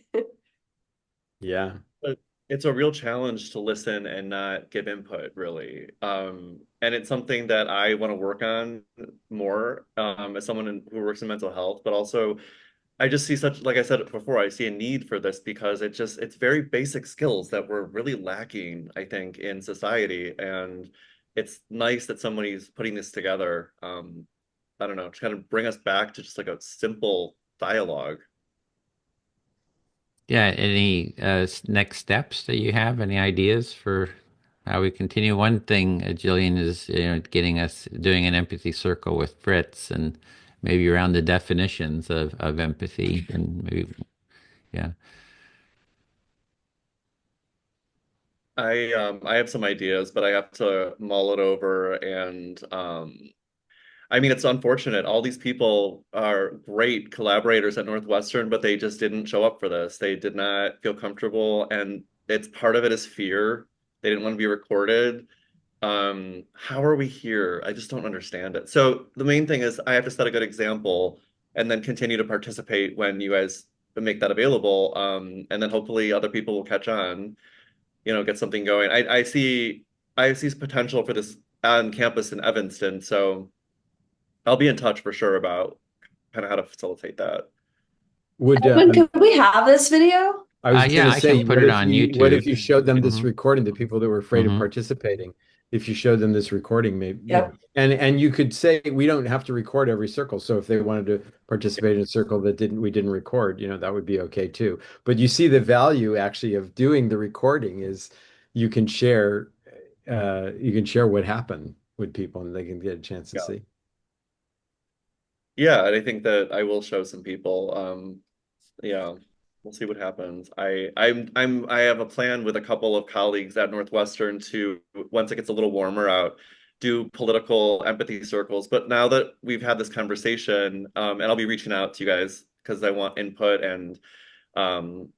Yeah. But it's a real challenge to listen and not give input, really. And it's something that I want to work on more as who works in mental health, but also I just see such, like I said before, I see a need for this because it's very basic skills that we're really lacking, I think, in society. And it's nice that somebody's putting this together. I don't know, to kind of bring us back to just like a simple dialogue. Yeah, any next steps that you have? Any ideas for how we continue? One thing, Jillian, is getting us doing an empathy circle with Fritz and maybe around the definitions of empathy and maybe yeah. I have some ideas, but I have to mull it over and I mean, it's unfortunate. All these people are great collaborators at Northwestern, but they just didn't show up for this. They did not feel comfortable, and it's part of it is fear. They didn't want to be recorded. How are we here? I just don't understand it. So the main thing is I have to set a good example and then continue to participate when you guys make that available. And then hopefully other people will catch on, get something going. I see potential for this on campus in Evanston, so I'll be in touch for sure about kind of how to facilitate that. Would When can we have this video? I was going Yeah, to I can say, put it on what if YouTube. you showed them this Hmm. recording, the people that were afraid of Hmm. participating, if you showed them this recording, maybe, Yep. and you could say we don't have to record every circle. So if they wanted to participate in a circle that we didn't record, that would be okay too. But you see the value actually of doing the recording is you can share, you can share what happened with people and they can get a chance to Yeah. see. Yeah, and I think that I will show some people. Yeah, we'll see what happens. I have a plan with a couple of colleagues at Northwestern to once it gets a little warmer out, do political empathy circles. But now that we've had this conversation, and I'll be reaching out to you guys because I want input and um,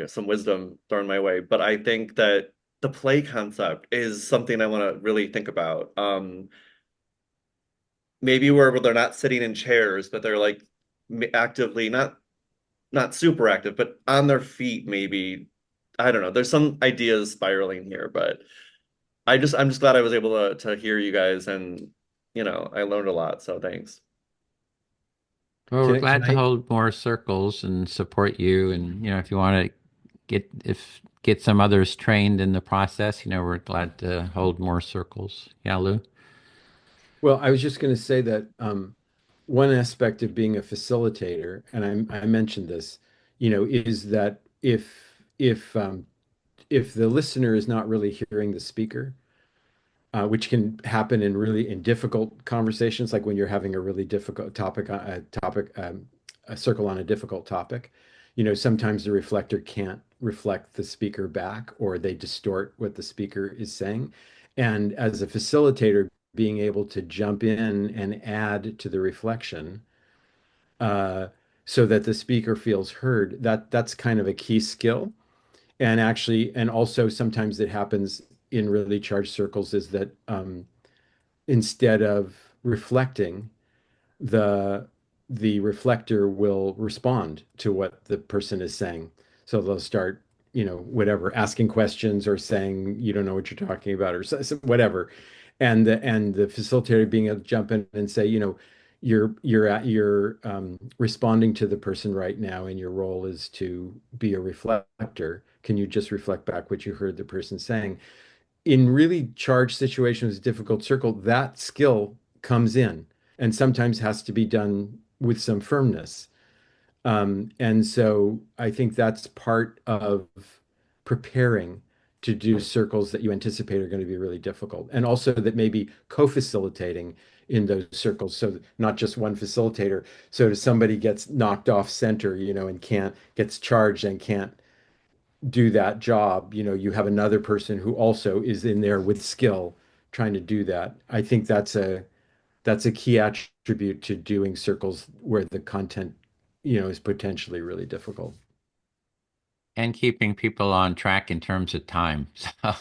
some wisdom thrown my way. But I think that the play concept is something I want to really think about. Maybe where they're not sitting in chairs, but they're like actively not super active, but on their feet maybe. I don't know. There's some ideas spiraling here, but I'm just glad I was able to hear you guys and I learned a lot, so thanks. Well, we're Can glad to I hold more circles and support you. And if you want to get some others trained in the process, we're glad to hold more circles. Yeah, Lou. Well, I was just going to say that one aspect of being a facilitator, and I mentioned this, is that if the listener is not really hearing the speaker, which can happen in difficult conversations, like when you're having a really difficult a circle on a difficult topic. Sometimes the reflector can't reflect the speaker back, or they distort what the speaker is saying. And as a facilitator, being able to jump in and add to the reflection, uh, so that the speaker feels heard, that's kind of a key skill. And also sometimes it happens in really charged circles is that instead of reflecting, the the reflector will respond to what the person is saying. So they'll start, whatever, asking questions or saying you don't know what you're talking about or whatever. And the facilitator being able to jump in and say, you're responding to the person right now, and your role is to be a reflector. Can you just reflect back what you heard the person saying? In really charged situations, difficult circle, that skill comes in and sometimes has to be done with some firmness. And so I think that's part of preparing to do circles that you anticipate are going to be really difficult. And also that maybe co-facilitating in those circles. So not just one facilitator. So if somebody gets knocked off center, and gets charged and can't do that job, you have another person who also is in there with skill trying to do that. I think that's a key attribute to doing circles where the content, is potentially really difficult. And keeping people on track in terms of time. So,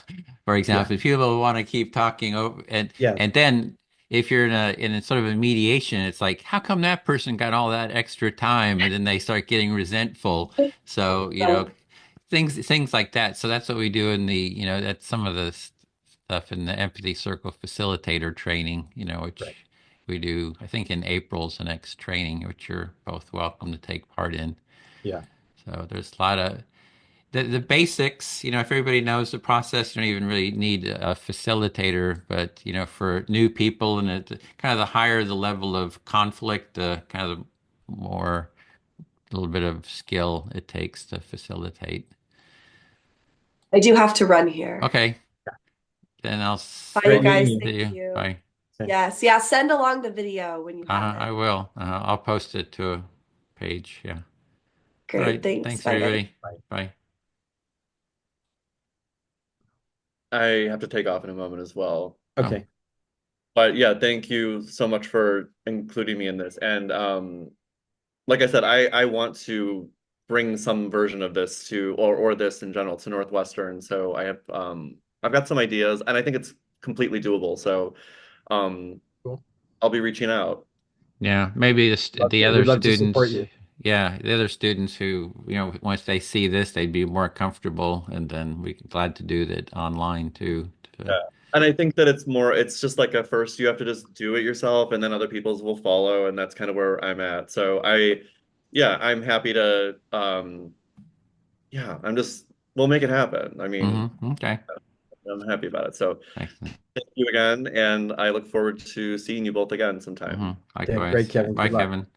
for Yeah. example, if people want to keep talking over Yes. and then if you're in a sort of a mediation, it's like, how come that person got all that extra time? And then they start getting resentful. So, things like that. So that's what we do in that's some of the stuff in the empathy circle facilitator training, which Right. we do, I think in April's the next training, which you're both welcome to take part in. Yeah. So there's a lot of the basics, if everybody knows the process, you don't even really need a facilitator. But, for new people and kind of the higher the level of conflict, the kind of the more, a little bit of skill it takes to facilitate. I do have to run here. Okay, then I'll Bye, you Great meeting guys. you. Thank see you. you. Bye. Okay. Yes. Yeah. Send along the video when you have I it. will. I'll post it to a page. Yeah. All Great. right. Thanks. Thanks, Bye, guys. everybody. Bye. Bye. I have to take off in a moment as well. Oh, Okay. But yeah, thank you so much for including me in this. And like I said, I want to bring some version of this to or this in general to Northwestern. So I've got some ideas and I think it's completely doable. So um Cool. I'll be reaching out. yeah, maybe the other We'd love to support students, you. yeah, the other students who, once they see this, they'd be more comfortable, and then we're glad to do that online too. Yeah. And I think that it's just like at first you have to just do it yourself and then other people's will follow. And that's kind of where I'm at. So yeah, I'm happy to, yeah, we'll make it happen. I mean, Okay. I'm happy about it. So Excellent. thank you again. And I look forward to seeing you both again sometime. Okay, great, Likewise. Kevin. Bye, Good luck. Kevin.